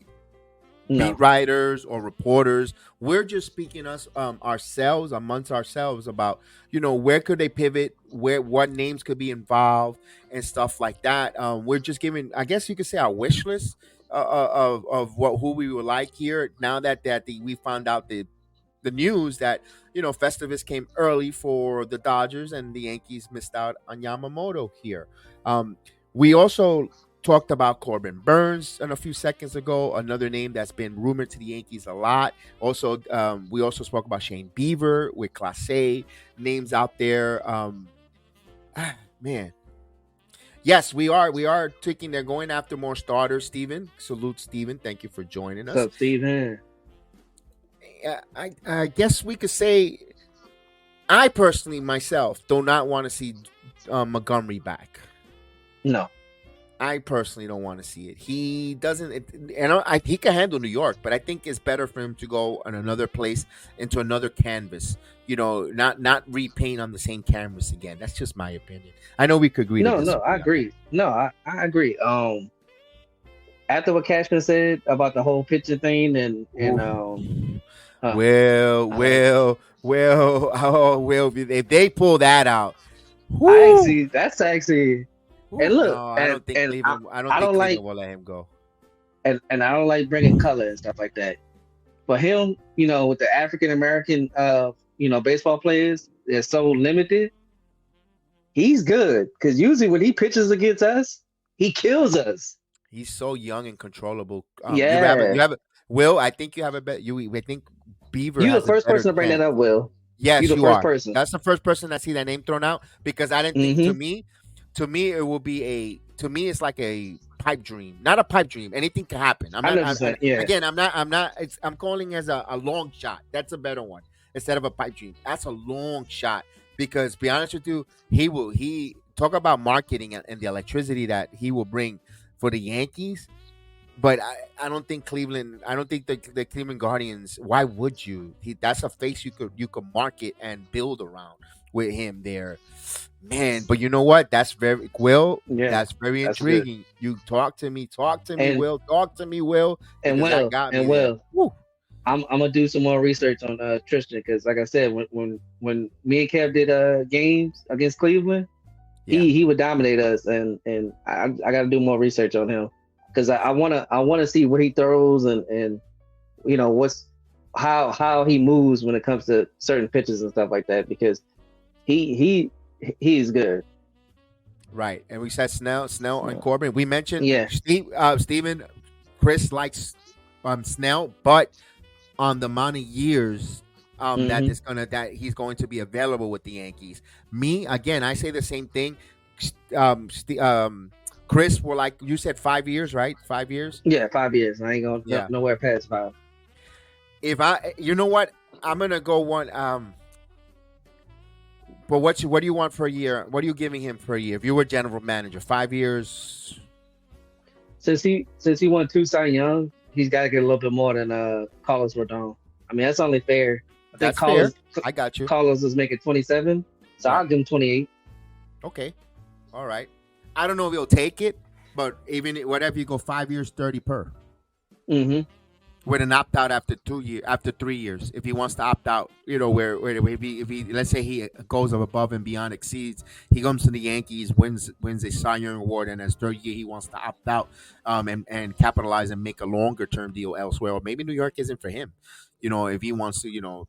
Speaker 2: No,
Speaker 1: beat writers or reporters. We're just speaking us ourselves amongst ourselves about where could they pivot, what names could be involved and stuff like that. We're just giving, I guess you could say, our wish list of who we would like here. Now that we found out the news that Festivus came early for the Dodgers and the Yankees missed out on Yamamoto here. We also talked about Corbin Burns a few seconds ago, another name that's been rumored to the Yankees a lot. Also, we also spoke about Shane Bieber with Class A names out there. Man, yes, we are taking. They're going after more starters. Steven, salute, Steven. Thank you for joining us.
Speaker 2: What's up, Steven?
Speaker 1: I guess we could say, I personally myself do not want to see Montgomery back.
Speaker 2: No.
Speaker 1: I personally don't want to see it. He doesn't, he can handle New York, but I think it's better for him to go on another place, into another canvas. Not repaint on the same canvas again. That's just my opinion. I know we could agree.
Speaker 2: No, I agree. No, I agree. After what Cashman said about the whole pitcher thing, and
Speaker 1: if they pull that out,
Speaker 2: that's actually. And look,
Speaker 1: no, I don't think Cleveland. I don't think Cleveland will let him go.
Speaker 2: And I don't like bringing color and stuff like that. But him, with the African American, baseball players, they're so limited. He's good because usually when he pitches against us, he kills us.
Speaker 1: He's so young and controllable.
Speaker 2: Yeah,
Speaker 1: you have Will. I think you have a bet. I think Beaver.
Speaker 2: You're the first person to bring that up, Will.
Speaker 1: Yes,
Speaker 2: you're the first person.
Speaker 1: That's the first person I see that name thrown out because I didn't think to me, it will be it's like a pipe dream, not a pipe dream. Anything can happen. Again, I'm calling as a long shot. That's a better one instead of a pipe dream. That's a long shot because, to be honest with you, he talk about marketing and the electricity that he will bring for the Yankees. But I don't think Cleveland. I don't think the Cleveland Guardians. Why would you? That's a face you could market and build around with him there. Man, but you know what? That's very that's very intriguing. Good. You talk to me, Will. Talk to me, Will.
Speaker 2: And Will. I'm gonna do some more research on Tristan because, like I said, when me and Kev did games against Cleveland, he would dominate us, and I got to do more research on him because I wanna see what he throws and what's how he moves when it comes to certain pitches and stuff like that because he's good.
Speaker 1: Right. And we said Snell and Corbin. We mentioned Steven, Chris likes Snell, but on the amount of years that he's going to be available with the Yankees. Me, again, I say the same thing. Chris, we're like you said 5 years, right? 5 years?
Speaker 2: Yeah, 5 years. I ain't going nowhere past 5.
Speaker 1: You know what? I'm gonna go one but what do you want for a year? What are you giving him for a year? If you were general manager, 5 years.
Speaker 2: Since he won 2 Cy Young, he's got to get a little bit more than Carlos Rodon. I mean, that's only fair. I think
Speaker 1: fair. I got you.
Speaker 2: Carlos was making 27, so I'll give him 28.
Speaker 1: Okay, all right. I don't know if he'll take it, but even whatever you go 5 years, 30 per. With an opt out after 3 years, if he wants to opt out, where if he let's say he goes above and beyond, exceeds, he comes to the Yankees, wins a Cy Young award, and as third year he wants to opt out, and capitalize and make a longer term deal elsewhere, or maybe New York isn't for him, if he wants to,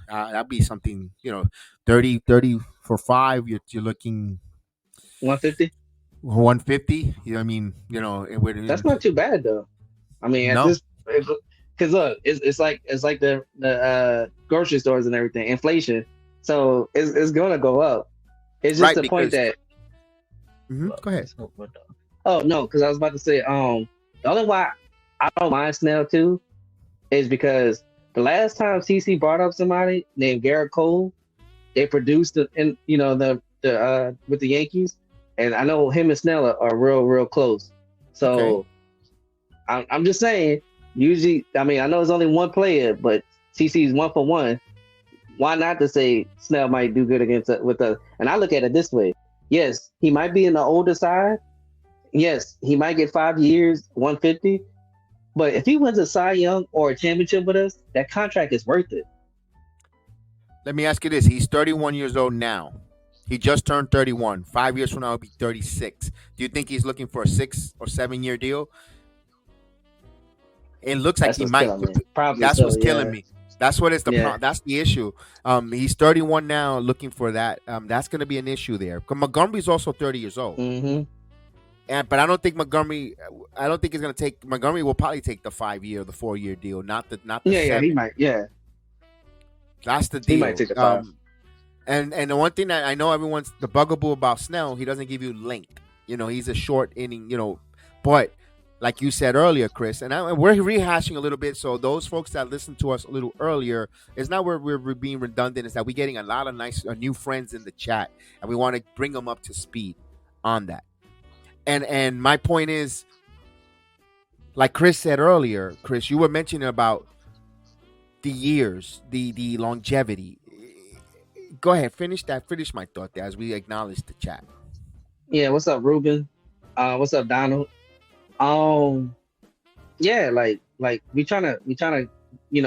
Speaker 1: that'd be something, 30 for 5, you're looking
Speaker 2: 150.
Speaker 1: 150. I mean,
Speaker 2: that's not too bad though. I mean, at this. Because look, it's like the grocery stores and everything, inflation. So it's gonna go up. It's just the point that.
Speaker 1: Go ahead.
Speaker 2: Oh no, because I was about to say, the only why I don't mind Snell too is because the last time CC brought up somebody named Garrett Cole, they produced in the with the Yankees, and I know him and Snell are real close.
Speaker 1: Okay.
Speaker 2: So I'm just saying. Usually, I mean, I know it's only one player, but CC's 1 for 1. Why not to say Snell might do good against with us? And I look at it this way: yes, he might be in the older side. Yes, he might get 5 years, 150. But if he wins a Cy Young or a championship with us, that contract is worth it.
Speaker 1: Let me ask you this: he's 31 years old now. He just turned 31. 5 years from now, he'll be 36. Do you think he's looking for a 6 or 7 year deal? It looks like
Speaker 2: That's
Speaker 1: he
Speaker 2: what's
Speaker 1: might.
Speaker 2: killing me. Probably
Speaker 1: That's
Speaker 2: so.
Speaker 1: what's killing
Speaker 2: Yeah.
Speaker 1: me. That's what is the
Speaker 2: Yeah.
Speaker 1: that's the issue. He's 31 now, looking for that. That's going to be an issue there. Montgomery's also 30 years old,
Speaker 2: Mm-hmm.
Speaker 1: but I don't think Montgomery. I don't think he's going to take. Montgomery will probably take the 5 year, the 4 year deal, not the
Speaker 2: Yeah.
Speaker 1: seven.
Speaker 2: He might. Yeah.
Speaker 1: That's the
Speaker 2: He
Speaker 1: deal.
Speaker 2: might take the 5.
Speaker 1: And the one thing that I know everyone's the bugaboo about Snell, he doesn't give you length. He's a short inning. But like you said earlier, Chris, and we're rehashing a little bit. So those folks that listened to us a little earlier, it's not where we're being redundant. It's that we're getting a lot of nice new friends in the chat, and we want to bring them up to speed on that. And my point is, like Chris said earlier, Chris, you were mentioning about the years, the longevity. Go ahead, finish my thought there as we acknowledge the chat.
Speaker 2: Yeah. What's up, Ruben? What's up, Donald? Yeah. Like we trying to,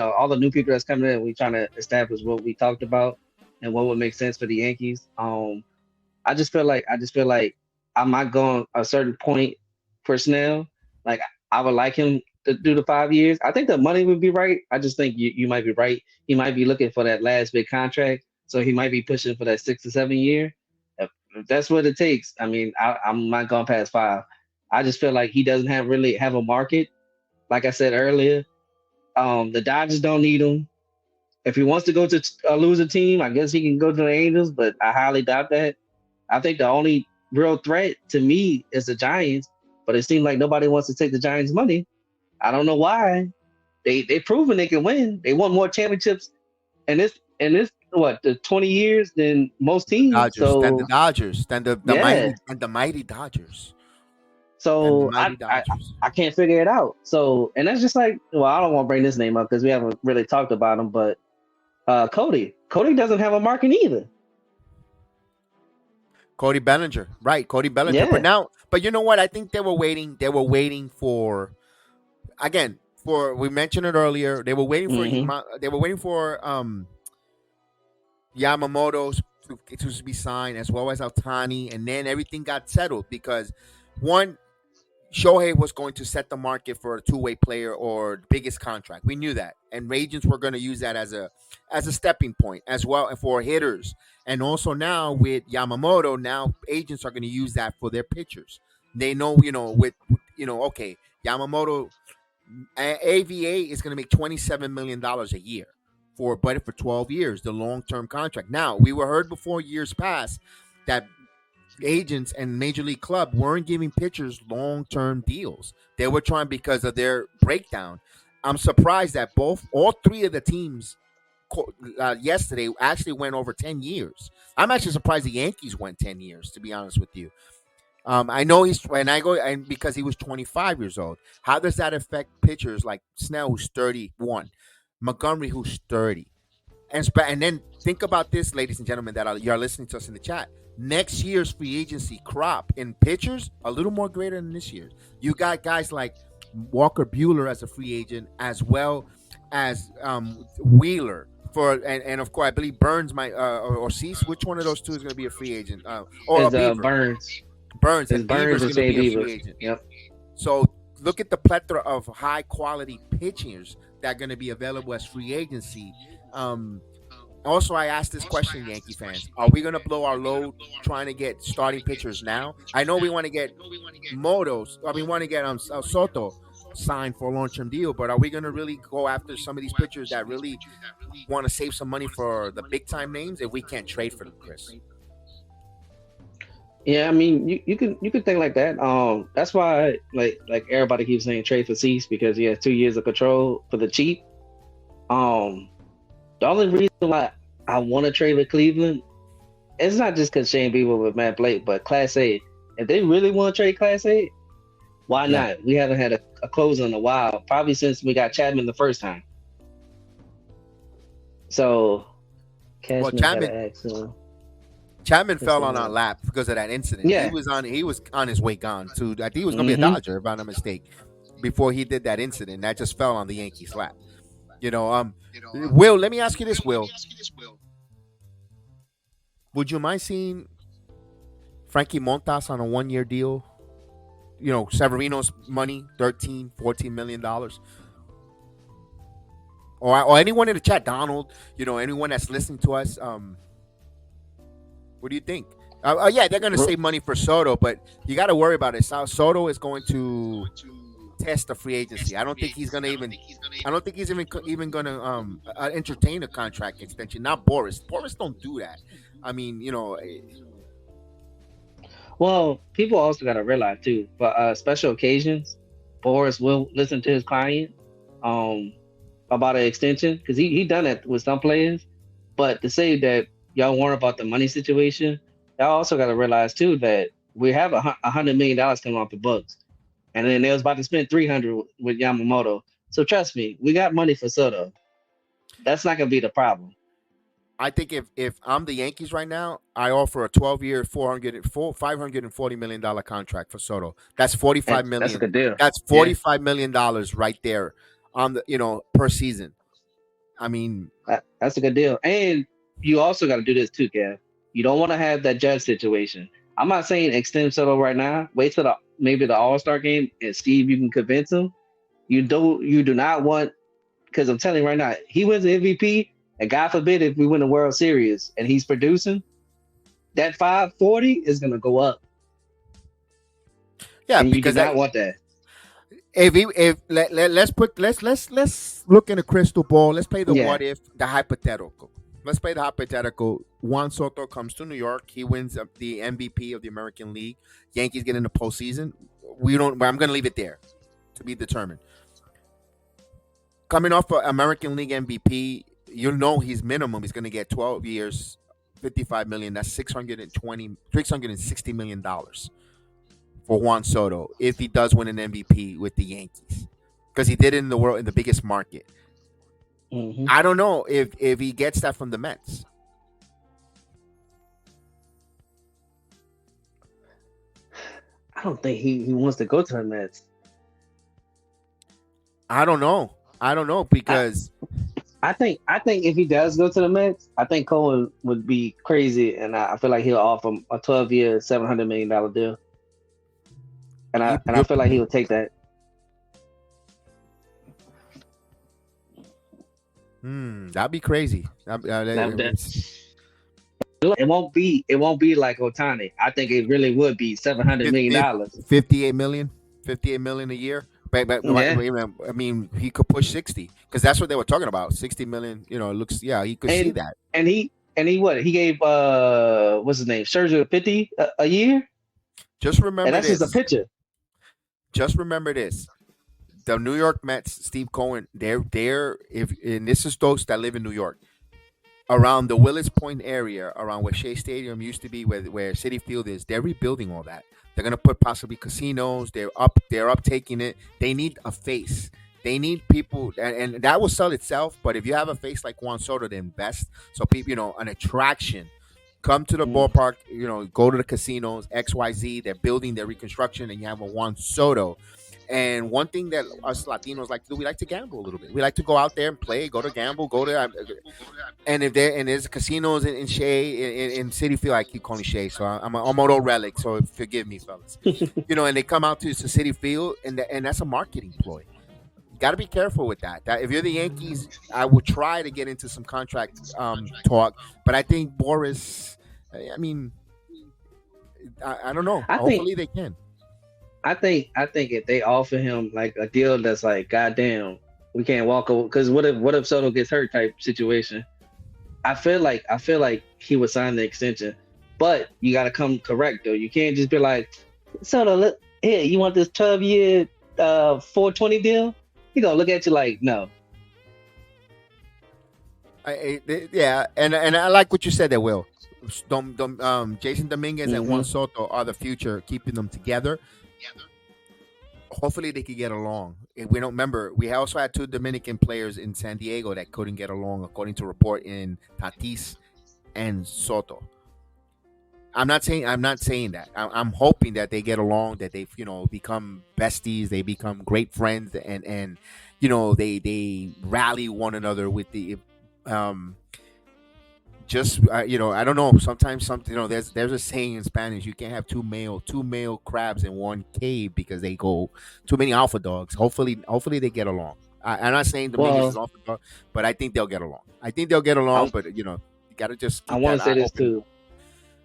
Speaker 2: all the new people that's coming in, we trying to establish what we talked about and what would make sense for the Yankees. I just feel like I'm not going a certain point for Snell. Like I would like him to do the 5 years. I think the money would be right. I just think you might be right. He might be looking for that last big contract, so he might be pushing for that 6 to 7 year. If that's what it takes, I mean, I'm not going past 5. I just feel like he doesn't really have a market. Like I said earlier, the Dodgers don't need him. If he wants to go to a loser team, I guess he can go to the Angels, but I highly doubt that. I think the only real threat to me is the Giants, but it seems like nobody wants to take the Giants' money. I don't know why. They proven they can win. They won more championships in this the 20 years than most teams.
Speaker 1: Dodgers, then
Speaker 2: So
Speaker 1: the Dodgers, then the
Speaker 2: yeah.
Speaker 1: mighty Dodgers.
Speaker 2: So
Speaker 1: Mighty Dodgers.
Speaker 2: I can't figure it out. So and that's just like, well, I don't want to bring this name up because we haven't really talked about him, but Cody doesn't have a market either.
Speaker 1: Cody Bellinger, right? Cody Bellinger.
Speaker 2: Yeah.
Speaker 1: But you know what? I think they were waiting. They were waiting for, again, we mentioned it earlier. They were waiting for Yamamoto to be signed, as well as Altani, and then everything got settled because one, Shohei was going to set the market for a two-way player or biggest contract. We knew that, and agents were going to use that as a stepping point as well, and for hitters. And also now with Yamamoto, now agents are going to use that for their pitchers. They know, okay, Yamamoto, AVA is going to make $27 million a year for 12 years, the long-term contract. Now, we were heard before years past that agents and major league club weren't giving pitchers long-term deals. They were trying because of their breakdown. I'm surprised that all three of the teams yesterday actually went over 10 years. I'm actually surprised the Yankees went 10 years, to be honest with you. I know because he was 25 years old. How does that affect pitchers like Snell, who's 31, Montgomery, who's 30? And then think about this, ladies and gentlemen, that you're listening to us in the chat. Next year's free agency crop in pitchers a little more greater than this year's. You got guys like Walker Buehler as a free agent, as well as Wheeler and of course I believe Burns might or Cease. Which one of those two is going to be a free agent? Or
Speaker 2: Burns.
Speaker 1: Burns
Speaker 2: and
Speaker 1: Beaver's going to be a
Speaker 2: Beaver.
Speaker 1: free agent.
Speaker 2: Yep.
Speaker 1: So look at the plethora of high quality pitchers that are going to be available as free agency. Also, I asked this question, Yankee fans: are we going to blow our load trying to get starting pitchers now? I know we want to get we want to get Soto signed for a long-term deal, but are we going to really go after some of these pitchers that really want to save some money for the big-time names if we can't trade for them, Chris?
Speaker 2: Yeah, I mean, you can think like that. That's why like everybody keeps saying trade for Cease because he has 2 years of control for the cheap. The only reason why I want to trade with Cleveland. It's not just because Shane Bieber with Matt Blake, but Class A. If they really want to trade Class A, why
Speaker 1: Yeah.
Speaker 2: not? We haven't had a close in a while, probably since we got Chapman the first time. So, Cashman got an accident.
Speaker 1: Chapman fell on our lap because of that incident.
Speaker 2: Yeah.
Speaker 1: He was on his way gone to. I think he was going to be a Dodger, if I'm not mistaken, before he did that incident. That just fell on the Yankees' lap. Will, let me ask you this, Will. Would you mind seeing Frankie Montas on a 1-year deal? Severino's money, $13-14 million. Or anyone in the chat, Donald, anyone that's listening to us, what do you think? Yeah, they're going to save money for Soto, but you got to worry about it. Soto is going to test the free agency. I don't think he's going to even. I don't think he's even going to entertain a contract extension. Not Boris. Boris don't do that. I mean,
Speaker 2: Well, people also got to realize too, for special occasions, Boris will listen to his client about an extension because he done that with some players. But to say that y'all worry about the money situation, y'all also got to realize too that we have $100 million coming off the books, and then they was about to spend $300 with Yamamoto. So trust me, we got money for Soto. That's not gonna be the problem.
Speaker 1: I think if I'm the Yankees right now, I offer a 12-year, $540 million contract for Soto. That's $45 million.
Speaker 2: That's a good deal.
Speaker 1: That's $45 million right there on the per season. I mean,
Speaker 2: that's a good deal. And you also got to do this too, Kev. You don't want to have that Judge situation. I'm not saying extend Soto right now. Wait till maybe the All-Star game and see if you can convince him. You do not want, because I'm telling you right now, he wins the MVP. And God forbid if we win the World Series and he's producing, that 540 is gonna go up.
Speaker 1: Yeah,
Speaker 2: and
Speaker 1: because
Speaker 2: you do not want that.
Speaker 1: Let's look in a crystal ball. Let's play the what if, the hypothetical. Let's play the hypothetical. Juan Soto comes to New York. He wins the MVP of the American League. Yankees get in the postseason. I'm going to leave it there to be determined. Coming off an American League MVP, his minimum is going to get 12 years, $55 million. That's $660 million for Juan Soto if he does win an MVP with the Yankees, because he did it in the biggest market.
Speaker 2: Mm-hmm.
Speaker 1: I don't know if he gets that from the Mets.
Speaker 2: I don't think he wants to go to the Mets.
Speaker 1: I don't know because
Speaker 2: I think if he does go to the Mets, I think Cohen would be crazy, and I feel like he'll offer him a 12-year, $700 million deal. And I feel like he would take that.
Speaker 1: That'd be crazy.
Speaker 2: It won't be like Ohtani. I think it really would be $700 million.
Speaker 1: $58 million a year. But I mean, he could push 60 because that's what they were talking about. 60 million. It looks. Yeah, he could see that.
Speaker 2: And he what? He gave what's his name? Scherzer 50 a year.
Speaker 1: Just remember
Speaker 2: and that's
Speaker 1: this.
Speaker 2: Just a picture.
Speaker 1: Just remember this. The New York Mets, Steve Cohen, they're and this is those that live in New York, around the Willis Point area, around where Shea Stadium used to be, where Citi Field is. They're rebuilding all that. They're gonna put possibly casinos. They're uptaking it. They need a face. They need people, and that will sell itself. But if you have a face like Juan Soto to invest, so people, an attraction, come to the ballpark. Go to the casinos. XYZ. They're building their reconstruction, and you have a Juan Soto. And one thing that us Latinos like to do, we like to gamble a little bit. We like to go out there and play, go to gamble, and if there's casinos in Shea, in Citi Field, I keep calling Shea, so I'm an old relic, so forgive me, fellas. And they come out to Citi Field, and that's a marketing ploy. Got to be careful with that. If you're the Yankees, I would try to get into some contract talk, but I think Boris, I mean, I don't know. Hopefully they can.
Speaker 2: I think if they offer him like a deal that's like, goddamn, we can't walk over, because what if Soto gets hurt type situation. I feel like he would sign the extension, but you got to come correct though. You can't just be like, Soto, look here, you want this 12-year, 420 deal? He gonna look at you like, no.
Speaker 1: Yeah, and I like what you said there, Will. Jason Dominguez and Juan
Speaker 2: Hmm.
Speaker 1: Soto are the future, keeping them together. Hopefully, they could get along. If we don't remember, we also had two Dominican players in San Diego that couldn't get along, according to report in Tatis and Soto. I'm not saying that. I'm hoping that they get along, that they become besties, they become great friends, and they rally one another with the um just I don't know, sometimes something there's a saying in Spanish: you can't have two male crabs in one cave because they go too many alpha dogs. Hopefully they get along. I'm not saying Dominguez is
Speaker 2: Well,
Speaker 1: alpha dog, but I think they'll get along. But you gotta just
Speaker 2: I
Speaker 1: keep
Speaker 2: want
Speaker 1: that
Speaker 2: to say
Speaker 1: eye
Speaker 2: this
Speaker 1: open.
Speaker 2: too.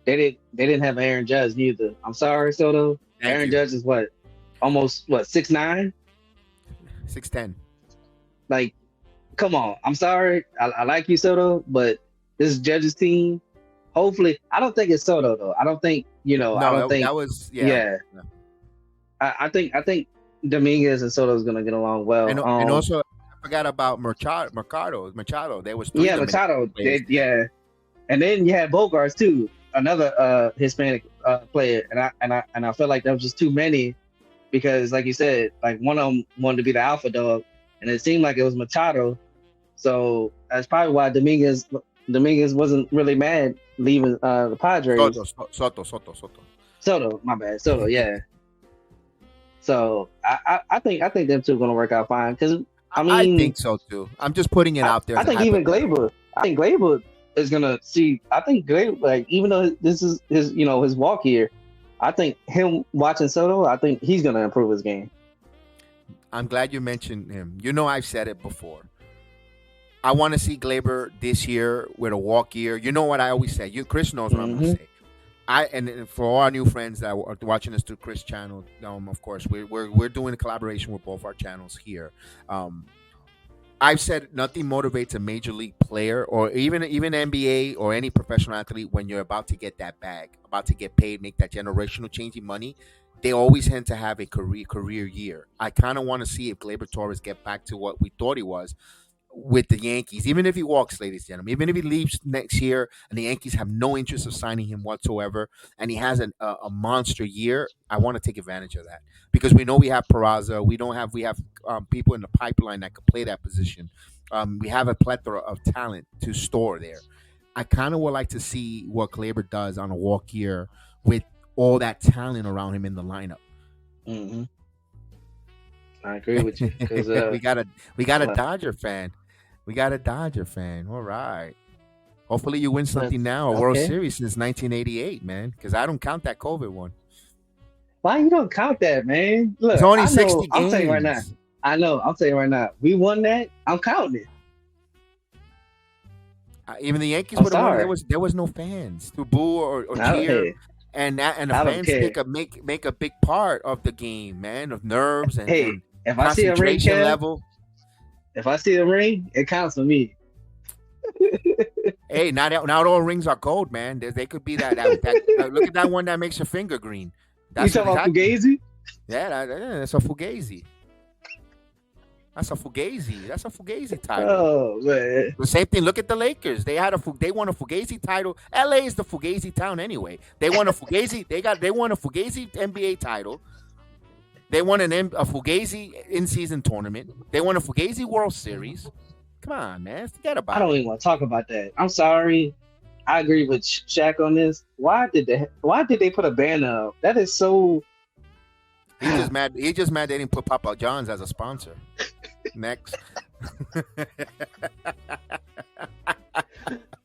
Speaker 2: They didn't have Aaron Judge neither. I'm sorry, Soto.
Speaker 1: Thank
Speaker 2: Aaron
Speaker 1: you.
Speaker 2: Judge is what, almost what, 6'9"?
Speaker 1: 6'10".
Speaker 2: Like, come on. I'm sorry. I like you, Soto, but this Judge's team. Hopefully, I don't think it's Soto though. I don't think I
Speaker 1: No,
Speaker 2: don't think.
Speaker 1: that was, yeah.
Speaker 2: Yeah, I think Dominguez and Soto is gonna get along well.
Speaker 1: And also, I forgot about Machado. There was three
Speaker 2: Yeah,
Speaker 1: Dominican
Speaker 2: Machado.
Speaker 1: players there.
Speaker 2: Yeah, and then you had Bogarts too, another Hispanic player, and I felt like that was just too many because, like you said, like one of them wanted to be the alpha dog, and it seemed like it was Machado. So that's probably why Dominguez wasn't really mad leaving the Padres.
Speaker 1: Soto.
Speaker 2: Soto, my bad, Soto, yeah. So I think them two are gonna work out fine because I
Speaker 1: I
Speaker 2: mean
Speaker 1: think so too. I'm just putting it
Speaker 2: I,
Speaker 1: out there
Speaker 2: I
Speaker 1: as a
Speaker 2: think even
Speaker 1: hypothetical.
Speaker 2: Glaber, I think Glaber is gonna see. I think Glaber, like even though this is his walk year, I think him watching Soto, I think he's gonna improve his game.
Speaker 1: I'm glad you mentioned him. I've said it before. I want to see Glaber this year with a walk year. You know what I always say. Chris knows what I'm going to
Speaker 2: Hmm.
Speaker 1: say. And for all our new friends that are watching us through Chris channel, of course we're doing a collaboration with both our channels here. Um, I've said nothing motivates a major league player or even NBA or any professional athlete when you're about to get that bag, about to get paid, make that generational changing money. They always tend to have a career year. I kind of want to see if Gleyber Torres get back to what we thought he was with the Yankees, even if he walks, ladies and gentlemen, even if he leaves next year and the Yankees have no interest of signing him whatsoever, and he has a monster year, I want to take advantage of that because we know we have Peraza, we have people in the pipeline that could play that position. We have a plethora of talent to store there. I kind of would like to see what Kleber does on a walk year with all that talent around him in the lineup.
Speaker 2: Hmm. I agree with you because
Speaker 1: we got a we got a
Speaker 2: look,
Speaker 1: Dodger fan. We got a Dodger fan. All right. Hopefully you win
Speaker 2: look,
Speaker 1: something now, a World
Speaker 2: okay.
Speaker 1: Series since 1988, man. Because I don't count that COVID one.
Speaker 2: Why you don't count that, man?
Speaker 1: It's
Speaker 2: Look,
Speaker 1: only
Speaker 2: I know.
Speaker 1: 60
Speaker 2: I'm telling you right now.
Speaker 1: games.
Speaker 2: I know. I'm telling you right now. We won that. I'm counting it.
Speaker 1: Even the Yankees
Speaker 2: I'm
Speaker 1: would have won.
Speaker 2: sorry.
Speaker 1: There was no fans to boo or cheer,
Speaker 2: Hey,
Speaker 1: and the
Speaker 2: I don't
Speaker 1: fans
Speaker 2: care.
Speaker 1: make a big part of the game, man, of nerves
Speaker 2: Hey,
Speaker 1: and
Speaker 2: if I see a ring,
Speaker 1: concentration
Speaker 2: Kev,
Speaker 1: level.
Speaker 2: if I see a ring, it counts for me.
Speaker 1: Hey, not all rings are gold, man. They could be look at that one that makes your finger green.
Speaker 2: You
Speaker 1: That's
Speaker 2: talking about
Speaker 1: exactly.
Speaker 2: Fugazi?
Speaker 1: That's a fugazi. That's a fugazi. That's a fugazi title.
Speaker 2: Oh man.
Speaker 1: The same thing. Look at the Lakers. They won a fugazi title. LA is the fugazi town anyway. They won a fugazi. They won a fugazi NBA title. They won a fugazi in season tournament. They won a fugazi World Series. Come on, man. Forget
Speaker 2: I
Speaker 1: about
Speaker 2: don't
Speaker 1: it.
Speaker 2: even want to talk about that. I'm sorry. I agree with Shaq on this. Why did they put a banner up? That is so.
Speaker 1: He just mad. He just mad they didn't put Papa John's as a sponsor. Next.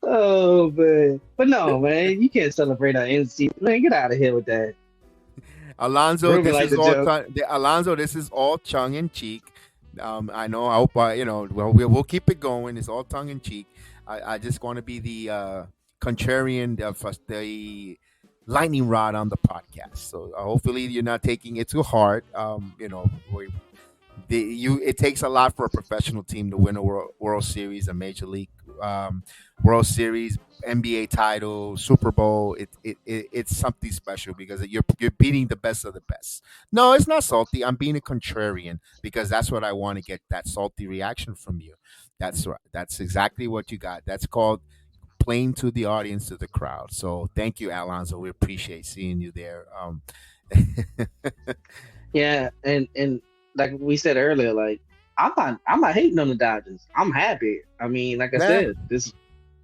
Speaker 2: Oh man. But no, man, you can't celebrate our NC. Man, get out of here with that.
Speaker 1: Alonzo,
Speaker 2: Ruben
Speaker 1: this
Speaker 2: like
Speaker 1: is
Speaker 2: the
Speaker 1: all
Speaker 2: joke.
Speaker 1: Alonzo. This is all tongue in cheek. I know. I hope. Well, we'll keep it going. It's all tongue in cheek. I just want to be the contrarian of the lightning rod on the podcast. So hopefully you're not taking it too hard. It takes a lot for a professional team to win a World Series, a Major League World Series, NBA title, Super Bowl. It's something special because you're beating the best of the best. No, it's not salty. I'm being a contrarian because that's what I want to get, that salty reaction from you. That's right. That's exactly what you got. That's called playing to the audience, to the crowd. So thank you, Alonso. We appreciate seeing you there.
Speaker 2: Yeah, and like we said earlier, like I'm not hating on the Dodgers. I'm happy. I mean, like I
Speaker 1: Yeah,
Speaker 2: said, this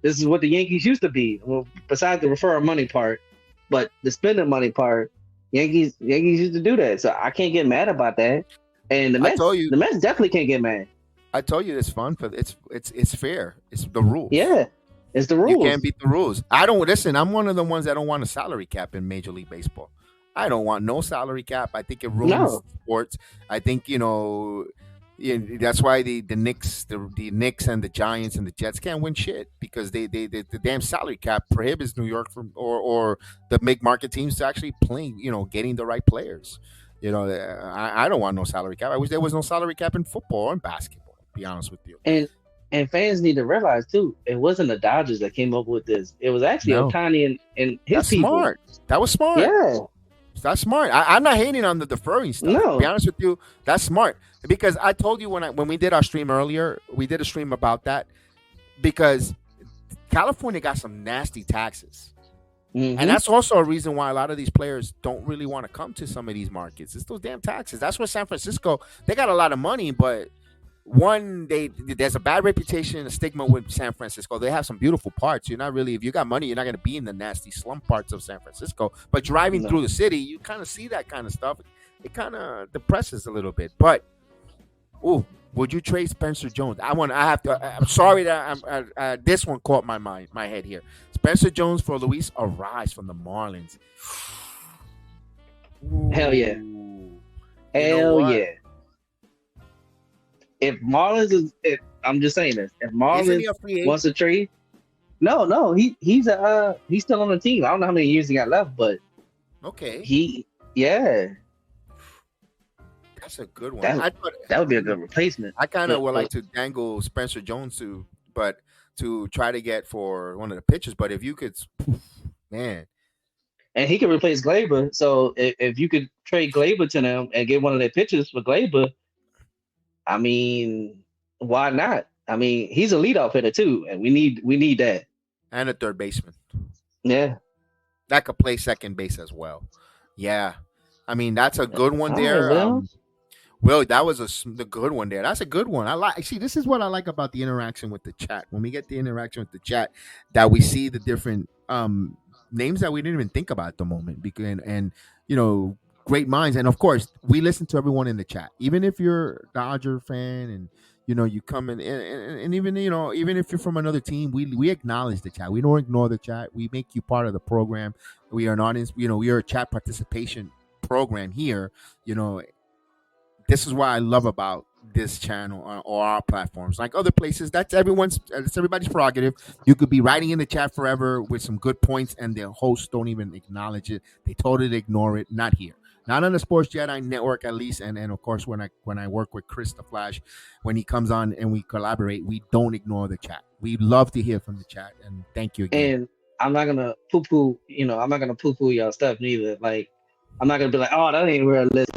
Speaker 2: is what the Yankees used to be. Well, besides the referral money part, but the spending money part, Yankees used to do that. So I can't get mad about that. And
Speaker 1: I told you.
Speaker 2: The Mets definitely can't get mad.
Speaker 1: I told you it's fun for it's fair. It's the rules.
Speaker 2: Yeah, it's the
Speaker 1: You can't
Speaker 2: rules.
Speaker 1: beat the rules. I don't listen. I'm one of the ones that don't want a salary cap in Major League Baseball. I don't want no salary cap. I think it ruins
Speaker 2: No,
Speaker 1: sports. I think yeah, that's why the Knicks, the Knicks and the Giants and the Jets can't win shit because they the damn salary cap prohibits New York from or the big market teams to actually playing. Getting the right players. I don't want no salary cap. I wish there was no salary cap in football or in basketball. To be honest with you.
Speaker 2: and and fans need to realize too, it wasn't the Dodgers that came up with this. It was actually
Speaker 1: No,
Speaker 2: Otani and his
Speaker 1: that's
Speaker 2: people.
Speaker 1: smart. That was smart.
Speaker 2: Yeah,
Speaker 1: That's smart. I'm not hating on the deferring stuff. To be
Speaker 2: no,
Speaker 1: honest with you, that's smart because I told you when we did our stream earlier, we did a stream about that because California got some nasty taxes, and
Speaker 2: hmm
Speaker 1: that's also a reason why a lot of these players don't really want to come to some of these markets. It's those damn taxes. That's where San Francisco, they got a lot of money, but there's a bad reputation, a stigma with San Francisco. They have some beautiful parts. You're not really, if you got money, you're not going to be in the nasty slum parts of San Francisco. But driving through
Speaker 2: no.
Speaker 1: the city, you kind of see that kind of stuff. It kind of depresses a little bit. But would you trade Spencer Jones? I have to. I'm sorry that this one caught my head here. Spencer Jones for Luis Ariz from the Marlins.
Speaker 2: Hell yeah,
Speaker 1: Ooh. You know
Speaker 2: hell
Speaker 1: what?
Speaker 2: yeah. If Marlins is, if I'm just saying this, if
Speaker 1: Isn't he
Speaker 2: Marlins
Speaker 1: a free
Speaker 2: wants
Speaker 1: agent?
Speaker 2: to trade, no, he's still on the team. I don't know how many years he got left, but
Speaker 1: Okay,
Speaker 2: he, yeah,
Speaker 1: that's a good one.
Speaker 2: that
Speaker 1: I thought
Speaker 2: that would be a good replacement.
Speaker 1: I kind of
Speaker 2: But
Speaker 1: would like to dangle Spencer Jones but to try to get for one of the pitchers. But if you could, man,
Speaker 2: and he could replace Glaber. So if you could trade Glaber to them and get one of their pitchers for Glaber, I mean, why not? I mean, he's a leadoff hitter too, and we need that.
Speaker 1: and a third baseman
Speaker 2: Yeah.
Speaker 1: that could play second base as well. Yeah, I mean that's a good one
Speaker 2: All right,
Speaker 1: there.
Speaker 2: well,
Speaker 1: Well, that was the good one there. That's a good one. I like. See, this is what I like about the interaction with the chat. When we get the interaction with the chat, that we see the different names that we didn't even think about at the moment. Because and great minds, and of course, we listen to everyone in the chat. Even if you're a Dodger fan, and you come in, and even even if you're from another team, we acknowledge the chat. We don't ignore the chat. We make you part of the program. We are an audience. We are a chat participation program here. You know, this is what I love about this channel or our platforms. Like other places, that's everybody's prerogative. You could be writing in the chat forever with some good points, and the hosts don't even acknowledge it. They totally ignore it. Not here. Not on the Sports Jedi Network, at least, and of course when I work with Chris the Flash, when he comes on and we collaborate, we don't ignore the chat. We love to hear from the chat, and thank you again.
Speaker 2: and I'm not gonna poo poo. I'm not gonna poo poo y'all stuff neither. Like, I'm not gonna be like, oh, that ain't realistic.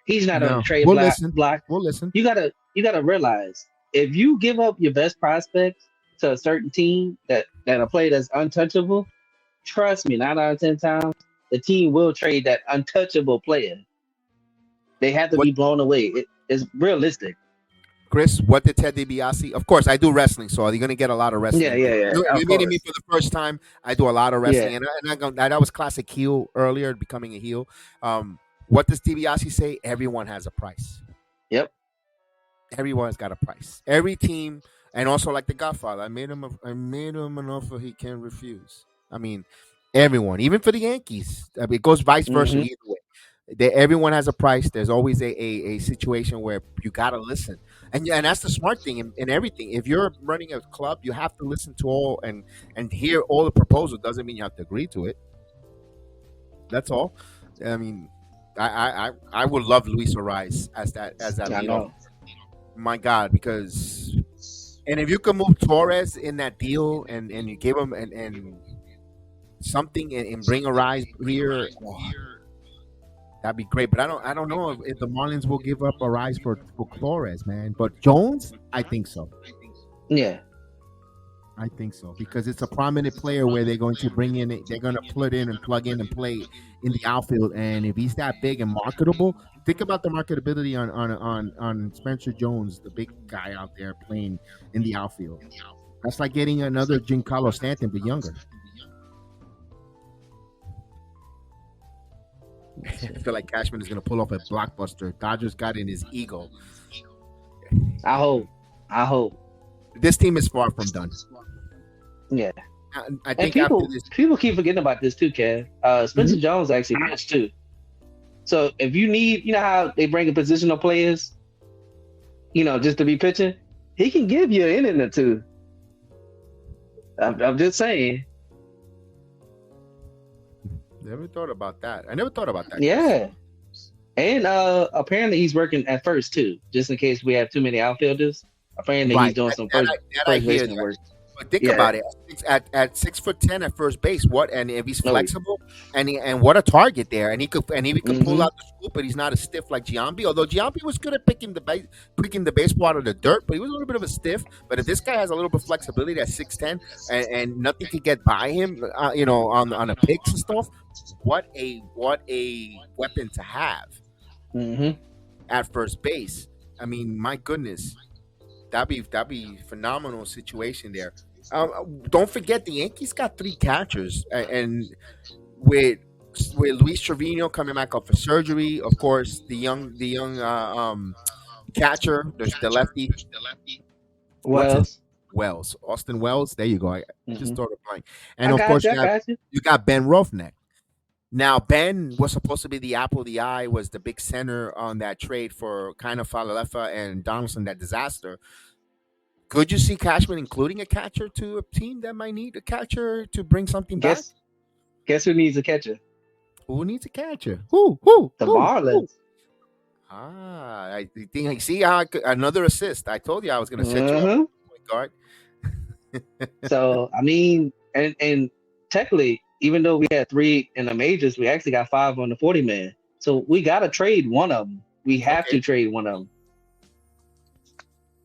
Speaker 2: He's not on the
Speaker 1: No,
Speaker 2: trade
Speaker 1: we'll
Speaker 2: block.
Speaker 1: listen.
Speaker 2: Block.
Speaker 1: We'll listen.
Speaker 2: You gotta realize if you give up your best prospects to a certain team that a player that's untouchable, trust me, 9 out of 10 times, the team will trade that untouchable player. They have to
Speaker 1: What
Speaker 2: be blown away. It's realistic.
Speaker 1: Chris, what did Ted DiBiase? Of course, I do wrestling, so you're gonna get a lot of
Speaker 2: Yeah,
Speaker 1: wrestling.
Speaker 2: yeah, yeah.
Speaker 1: You're
Speaker 2: Of
Speaker 1: meeting me
Speaker 2: course.
Speaker 1: for the first time. I do a lot of wrestling,
Speaker 2: Yeah.
Speaker 1: and that was classic heel earlier, becoming a heel. What does DiBiase say? Everyone has a price.
Speaker 2: Yep.
Speaker 1: Everyone's got a price. Every team, and also like the Godfather, I made him an offer he can't refuse. I mean, everyone, even for the Yankees, I mean, it goes vice versa
Speaker 2: hmm
Speaker 1: either way. Everyone has a price. There's always a situation where you gotta listen, and that's the smart thing in everything. If you're running a club, you have to listen to all and hear all the proposal. Doesn't mean you have to agree to it. That's all. I mean, I would love Luis Ariz as that
Speaker 2: I
Speaker 1: leadoff.
Speaker 2: know.
Speaker 1: My God, because if you could move Torres in that deal and you give him and something and bring Ariz here. Oh, That'd be great. But I don't know if the Marlins will give up a rise for Flores, man. But Jones, I think so.
Speaker 2: Yeah.
Speaker 1: I think so because it's a prominent player where they're going to bring in, they're going to put in and plug in and play in the outfield. And if he's that big and marketable, think about the marketability on Spencer Jones, the big guy out there playing in the outfield. That's like getting another Giancarlo Stanton, but younger. I feel like Cashman is going to pull off a blockbuster. Dodgers got in his ego.
Speaker 2: I hope.
Speaker 1: This team is far from done.
Speaker 2: Yeah.
Speaker 1: I think
Speaker 2: and
Speaker 1: after this,
Speaker 2: people keep forgetting about this too, Kev. Spencer Jones actually pitched too. So if you need, you know how they bring in positional players, just to be pitching, he can give you an inning or two. I'm just saying.
Speaker 1: Never thought about that. I never thought about that.
Speaker 2: Yeah. And apparently he's working at first too, just in case we have too many outfielders. Apparently he's doing some first baseman work.
Speaker 1: But think about it. At 6'10" at first base, and if he's flexible and what a target there, and he could pull out the scoop, but he's not as stiff like Giambi. Although Giambi was good at picking the baseball out of the dirt, but he was a little bit of a stiff. But if this guy has a little bit of flexibility at 6'10" and nothing can get by him, on the picks and stuff, what a weapon to have at first base. I mean, my goodness, that'd be phenomenal situation there. Don't forget the Yankees got 3 catchers, and with Luis Trevino coming back off of surgery, of course, the young catcher, the lefty, Wells, Austin Wells. There you go. I just thought of blank. And of course, you got Ben Roughneck. Now, Ben was supposed to be the apple of the eye, was the big center on that trade for kind of Falalefa and Donaldson, that disaster. Could you see Cashman including a catcher to a team that might need a catcher to bring something back?
Speaker 2: Guess who needs a catcher?
Speaker 1: Who needs a catcher? Who?
Speaker 2: The Marlins.
Speaker 1: I think I see how another assist. I told you I was going to set you up, point guard.
Speaker 2: So I mean, and technically, even though we had 3 in the majors, we actually got 5 on the 40-man. So we got to trade one of them. We have to trade one of them.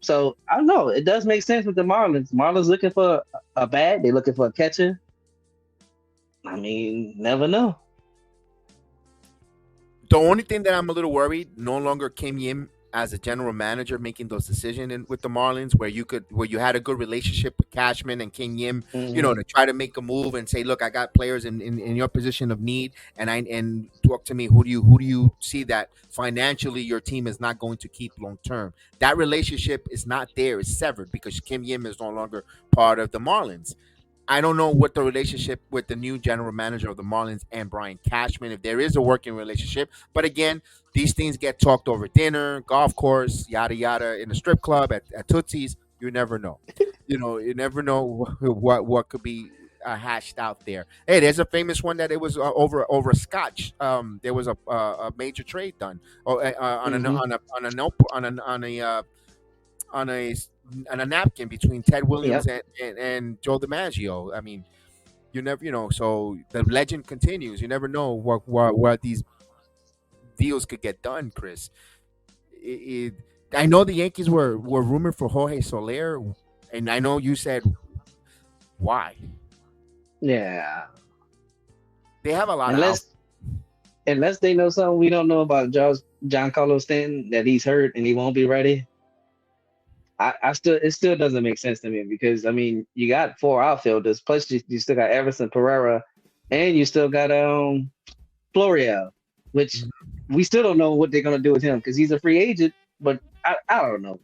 Speaker 2: So I don't know. It does make sense with the Marlins. Marlins looking for a bat. They're looking for a catcher. I mean, never know.
Speaker 1: The only thing that I'm a little worried, no longer Kim Yim as a general manager making those decisions with the Marlins, where you had a good relationship with Cashman and Kim Yim, to try to make a move and say, look, I got players in your position of need, and talk to me. Who do you see that financially your team is not going to keep long term? That relationship is not there. It's severed because Kim Yim is no longer part of the Marlins. I don't know what the relationship with the new general manager of the Marlins and Brian Cashman, if there is a working relationship. But again, these things get talked over dinner, golf course, yada yada, in a strip club, at Tootsie's. You never know. You never know what could be hashed out there. Hey, there's a famous one that it was over scotch. There was a major trade done on a napkin between Ted Williams and Joe DiMaggio. I mean, you never, so the legend continues. You never know what these deals could get done, Chris. I know the Yankees were rumored for Jorge Soler, and I know you said why.
Speaker 2: Yeah,
Speaker 1: they have a lot
Speaker 2: unless they know something we don't know about Giancarlo Stanton, that he's hurt and he won't be ready. It still doesn't make sense to me, because I mean, you got 4 outfielders, plus you still got Everson Pereira, and you still got Florial, which we still don't know what they're gonna do with him, because he's a free agent. But I don't know.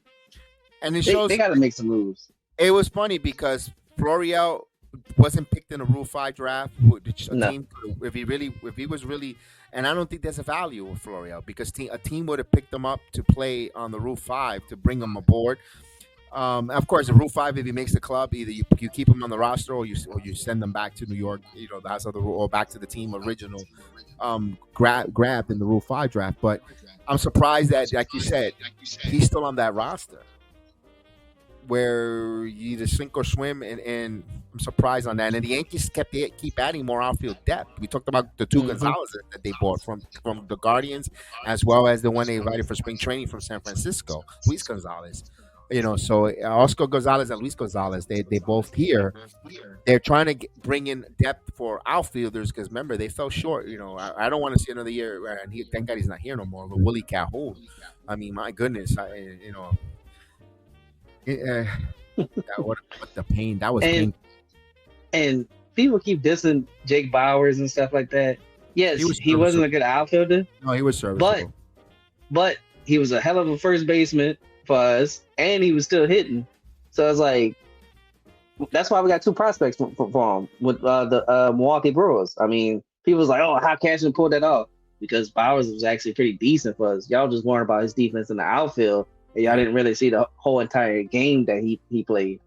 Speaker 2: And they got to make some moves.
Speaker 1: It was funny because Florial wasn't picked in a Rule 5 draft. Team, if he was really, and I don't think there's a value with Florial, because a team would have picked him up to play on the Rule 5 to bring him aboard. Of course, the Rule 5, if he makes the club, either you keep him on the roster or you send them back to New York. That's the rule, or back to the team original grabbed in the Rule 5 draft. But I'm surprised that, like you said, he's still on that roster. where you either sink or swim, and I'm surprised on that. And the Yankees keep adding more outfield depth. We talked about the two
Speaker 2: Hmm.
Speaker 1: Gonzalez that they bought from the Guardians, as well as the one they invited for spring training from San Francisco, Luis Gonzalez. So Oscar Gonzalez and Luis Gonzalez, they both here. They're trying to bring in depth for outfielders because remember they fell short. I don't want to see another year. And thank God he's not here no more. But Willie Calhoun, I mean, my goodness, uh, what the pain that was
Speaker 2: And
Speaker 1: pain.
Speaker 2: and people keep dissing Jake Bowers and stuff like that. Yes,
Speaker 1: He was
Speaker 2: he wasn't
Speaker 1: serviceable.
Speaker 2: a good outfielder,
Speaker 1: No, he was
Speaker 2: but
Speaker 1: serviceable.
Speaker 2: but he was a hell of a first baseman for us, and he was still hitting. So it's like that's why we got two prospects for him with the Milwaukee Brewers. I mean, people was like, "Oh, how Cashman pulled that off?" Because Bowers was actually pretty decent for us. Y'all just worried about his defense in the outfield, and y'all
Speaker 1: Yeah.
Speaker 2: didn't really see the whole entire game that he played.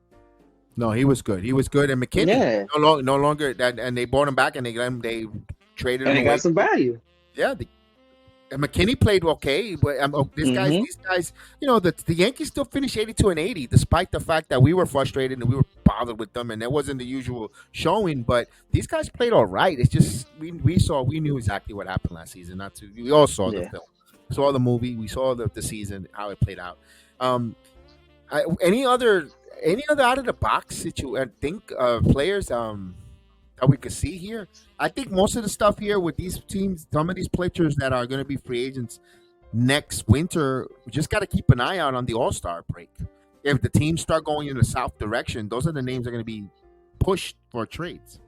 Speaker 1: No, he was good. He was good. And McKinney,
Speaker 2: Yeah,
Speaker 1: no longer that, and they brought him back and they traded
Speaker 2: and
Speaker 1: him
Speaker 2: it
Speaker 1: away.
Speaker 2: got some value.
Speaker 1: Yeah, and McKinney played okay, but
Speaker 2: Hmm.
Speaker 1: these guys, the Yankees still finished 82-80, despite the fact that we were frustrated and we were bothered with them, and that wasn't the usual showing. But these guys played all right. It's just we knew exactly what happened last season. Not to we all saw the
Speaker 2: Yeah.
Speaker 1: film, saw the movie, we saw the season how it played out. Um, any other out of the box situation? Think players that we could see here. I think most of the stuff here with these teams, some of these pitchers that are going to be free agents next winter, we just got to keep an eye out on the All Star break. If the teams start going in the south direction, those are the names that are going to be pushed for trades.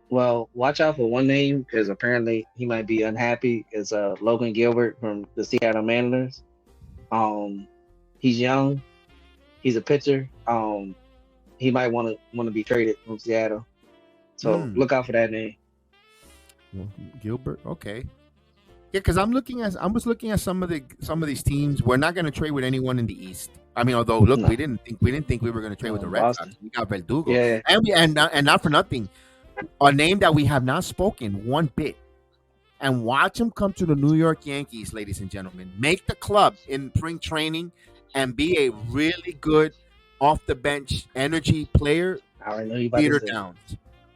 Speaker 2: Well, watch out for one name because apparently he might be unhappy. Is Logan Gilbert from the Seattle Mariners. Um, he's young. He's a pitcher. He might want to be traded from Seattle. So
Speaker 1: Hmm.
Speaker 2: look out for that name.
Speaker 1: Well, Gilbert, okay. Yeah, because I was looking at some of these teams. We're not going to trade with anyone in the East. I mean, although look,
Speaker 2: No,
Speaker 1: we didn't think we were going to trade with the Red Sox.
Speaker 2: Boston.
Speaker 1: We got Verdugo,
Speaker 2: Yeah,
Speaker 1: and not for nothing, a name that we have not spoken one bit. And watch him come to the New York Yankees, ladies and gentlemen. Make the club in spring training and be a really good off the bench energy player.
Speaker 2: I already know you about to
Speaker 1: Peter
Speaker 2: say.
Speaker 1: Downs.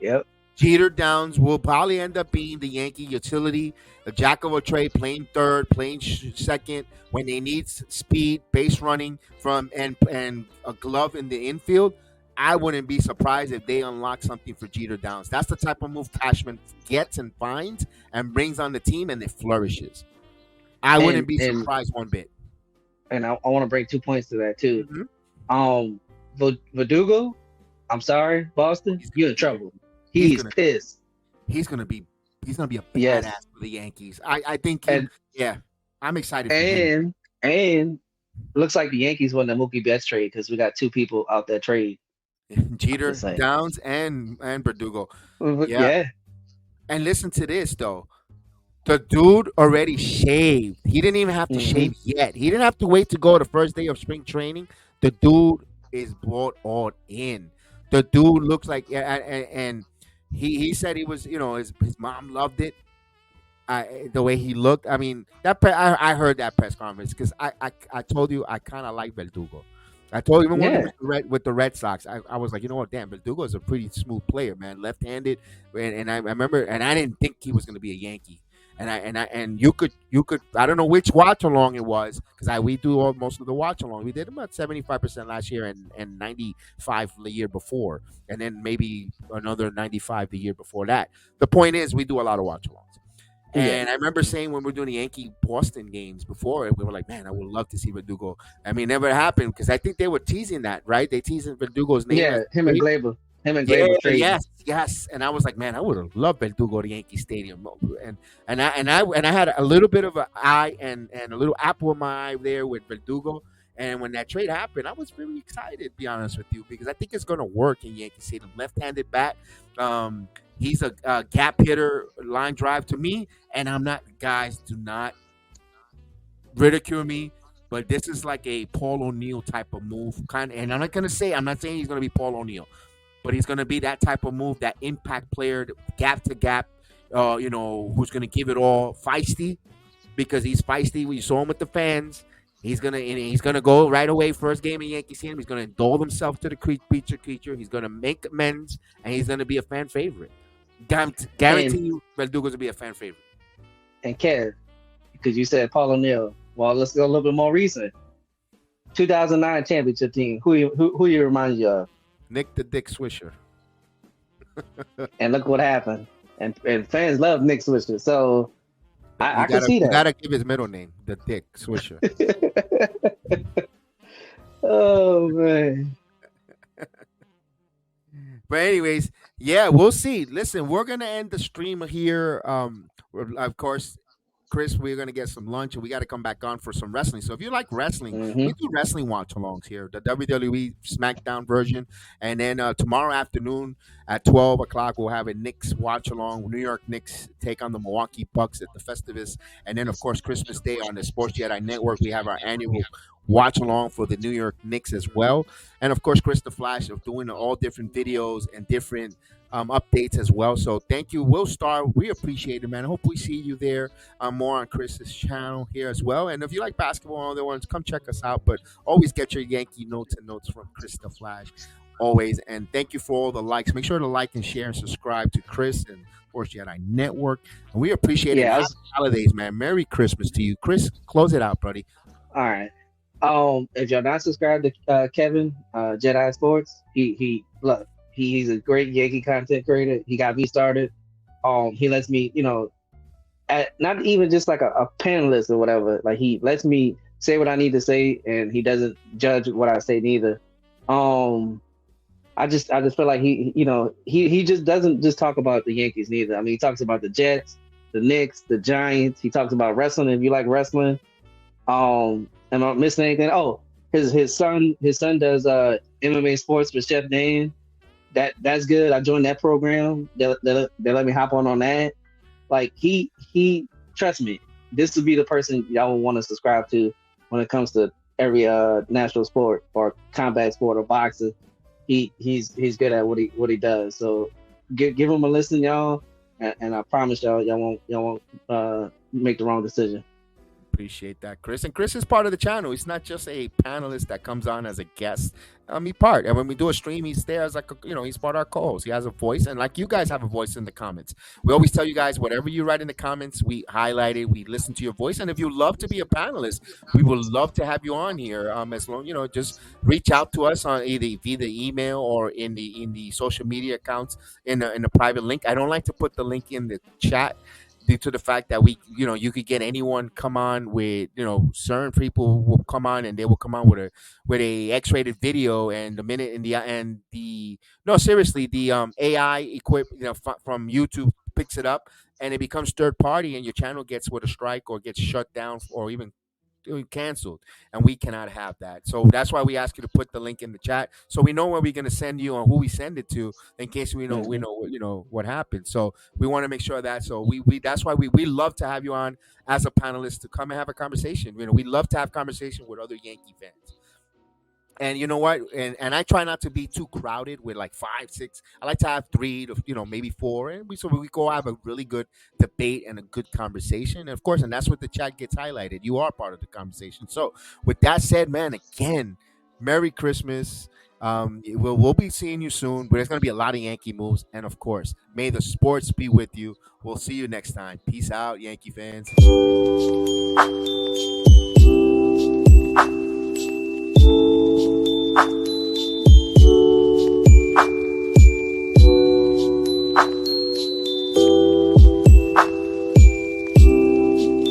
Speaker 2: Yep.
Speaker 1: Jeter Downs will probably end up being the Yankee utility, a jack of a trade, playing third, playing second when they need speed, base running from and a glove in the infield. I wouldn't be surprised if they unlock something for Jeter Downs. That's the type of move Cashman gets and finds and brings on the team, and it flourishes. I wouldn't
Speaker 2: And
Speaker 1: be
Speaker 2: and
Speaker 1: surprised one bit.
Speaker 2: and I want to bring 2 points to that too.
Speaker 1: Mhm.
Speaker 2: Um, Verdugo, I'm sorry, Boston,
Speaker 1: He's,
Speaker 2: you're in trouble.
Speaker 1: he's
Speaker 2: He's
Speaker 1: gonna
Speaker 2: pissed.
Speaker 1: he's gonna be he's gonna be a
Speaker 2: Yes,
Speaker 1: badass for the Yankees. I think
Speaker 2: and
Speaker 1: yeah, I'm excited for him.
Speaker 2: and looks like the Yankees won the Mookie Betts trade because we got two people out there trade. I'm
Speaker 1: Jeter,
Speaker 2: just saying.
Speaker 1: Downs, and Verdugo. Yeah,
Speaker 2: Yeah.
Speaker 1: and listen to this though. The dude already shaved. He didn't even have to
Speaker 2: Hmm.
Speaker 1: shave yet. He didn't have to wait to go the first day of spring training. The dude is brought all in. The dude looks like and he said he was his mom loved it. The way he looked. I mean, I heard that press conference because I told you I kind of like Verdugo. I told you even when he
Speaker 2: Yeah.
Speaker 1: was with the Red Sox, I was like, you know what, damn, Verdugo is a pretty smooth player, man, left-handed, and I remember, and I didn't think he was going to be a Yankee, and you could I don't know which watch along it was because we do most of the watch along. We did about 75% last year and 95 the year before, and then maybe another 95 the year before that. The point is, we do a lot of watch alongs.
Speaker 2: Yeah.
Speaker 1: And I remember saying when we were doing the Yankee Boston games before, we were like, man, I would love to see Verdugo. I mean, it never happened because I think they were teasing that, right? They teasing Verdugo's name as
Speaker 2: Yeah. Him and
Speaker 1: trade.
Speaker 2: Glaber. Him and
Speaker 1: Yeah,
Speaker 2: Glaber trading.
Speaker 1: yes. And I was like, man, I would have loved Verdugo to Yankee Stadium. And I had a little bit of an eye and a little apple in my eye there with Verdugo. And when that trade happened, I was really excited, to be honest with you, because I think it's going to work in Yankee Stadium. Left-handed bat. Um, he's a gap hitter, line drive to me. And I'm not, guys, do not ridicule me, but this is like a Paul O'Neill type of move, kind. And I'm not saying he's going to be Paul O'Neill, but he's going to be that type of move, that impact player, gap to gap, who's going to give it all, feisty because he's feisty. We saw him with the fans, He's gonna go right away. First game in Yankee Stadium. He's gonna indulge himself to the creature. He's gonna make amends, and he's gonna be a fan favorite. Guarantee
Speaker 2: And
Speaker 1: you, Verdugo's gonna be a fan favorite.
Speaker 2: Kev, because you said Paul O'Neill. Well, let's go a little bit more recent. 2009 championship team. Who you remind you of?
Speaker 1: Nick the Dick Swisher.
Speaker 2: And look what happened. And fans love Nick Swisher. So I can see
Speaker 1: You
Speaker 2: that.
Speaker 1: gotta give his middle name, the Dick Swisher.
Speaker 2: Oh man.
Speaker 1: But anyways, yeah, we'll see. Listen, we're gonna end the stream here. Of course, Chris, we're gonna get some lunch, and we got to come back on for some wrestling. So if you like wrestling, we
Speaker 2: Hmm.
Speaker 1: do wrestling watch-alongs here, the WWE SmackDown version, and then tomorrow afternoon at 12 o'clock, we'll have a Knicks watch-along. New York Knicks take on the Milwaukee Bucks at the Festivus, and then of course Christmas Day on the Sports Jedi Network, we have our annual watch-along for the New York Knicks as well, and of course Chris the Flash of doing all different videos and different updates as well. So thank you, Will Star. We appreciate it, man. I hope we see you there more on Chris's channel here as well. And if you like basketball and other ones, come check us out. But always get your Yankee notes and notes from Chris the Flash. Always. And thank you for all the likes. Make sure to like and share and subscribe to Chris and Sports Jedi Network. And we appreciate it.
Speaker 2: Yeah,
Speaker 1: Happy holidays, man. Merry Christmas to you. Chris, close it out, buddy.
Speaker 2: all right. If you're not subscribed to Kevin, Jedi Sports, he look, he's a great Yankee content creator. He got me started. He lets me, not even just like a panelist or whatever. Like he lets me say what I need to say, and he doesn't judge what I say neither. I just feel like he just doesn't just talk about the Yankees neither. I mean, he talks about the Jets, the Knicks, the Giants. He talks about wrestling if you like wrestling. Am I missing anything? Oh, his son does MMA sports with Chef Dan. That's good. I joined that program. They let me hop on that. Like he trust me, this would be the person y'all would want to subscribe to when it comes to every national sport or combat sport or boxing. He's good at what he does. So give him a listen, y'all, and I promise y'all won't make the wrong decision.
Speaker 1: Appreciate that, Chris. And Chris is part of the channel. He's not just a panelist that comes on as a guest. And when we do a stream, he's there as like he's part of our co-host. He has a voice, and like you guys have a voice in the comments. We always tell you guys whatever you write in the comments, we highlight it. We listen to your voice, and if you love to be a panelist, we would love to have you on here. As long just reach out to us on either via the email or in the social media accounts in the private link. I don't like to put the link in the chat due to the fact that you could get anyone come on with certain people will come on and they will come on with a X-rated video, and the minute the no, seriously, the AI equipped from YouTube picks it up, and it becomes third party, and your channel gets with a strike or gets shut down or even canceled, and we cannot have that. So that's why we ask you to put the link in the chat so we know where we're going to send you and who we send it to, in case we know what happened. So we want to make sure that, so we that's why we love to have you on as a panelist to come and have a conversation. We love to have conversation with other Yankee fans. And you know what? And I try not to be too crowded with like 5, 6. I like to have 3 to maybe 4, and we go have a really good debate and a good conversation. And of course, and that's what the chat gets highlighted. You are part of the conversation. So with that said, man, again, Merry Christmas. We'll be seeing you soon, but there's gonna be a lot of Yankee moves, and of course, may the sports be with you. We'll see you next time. Peace out, Yankee fans.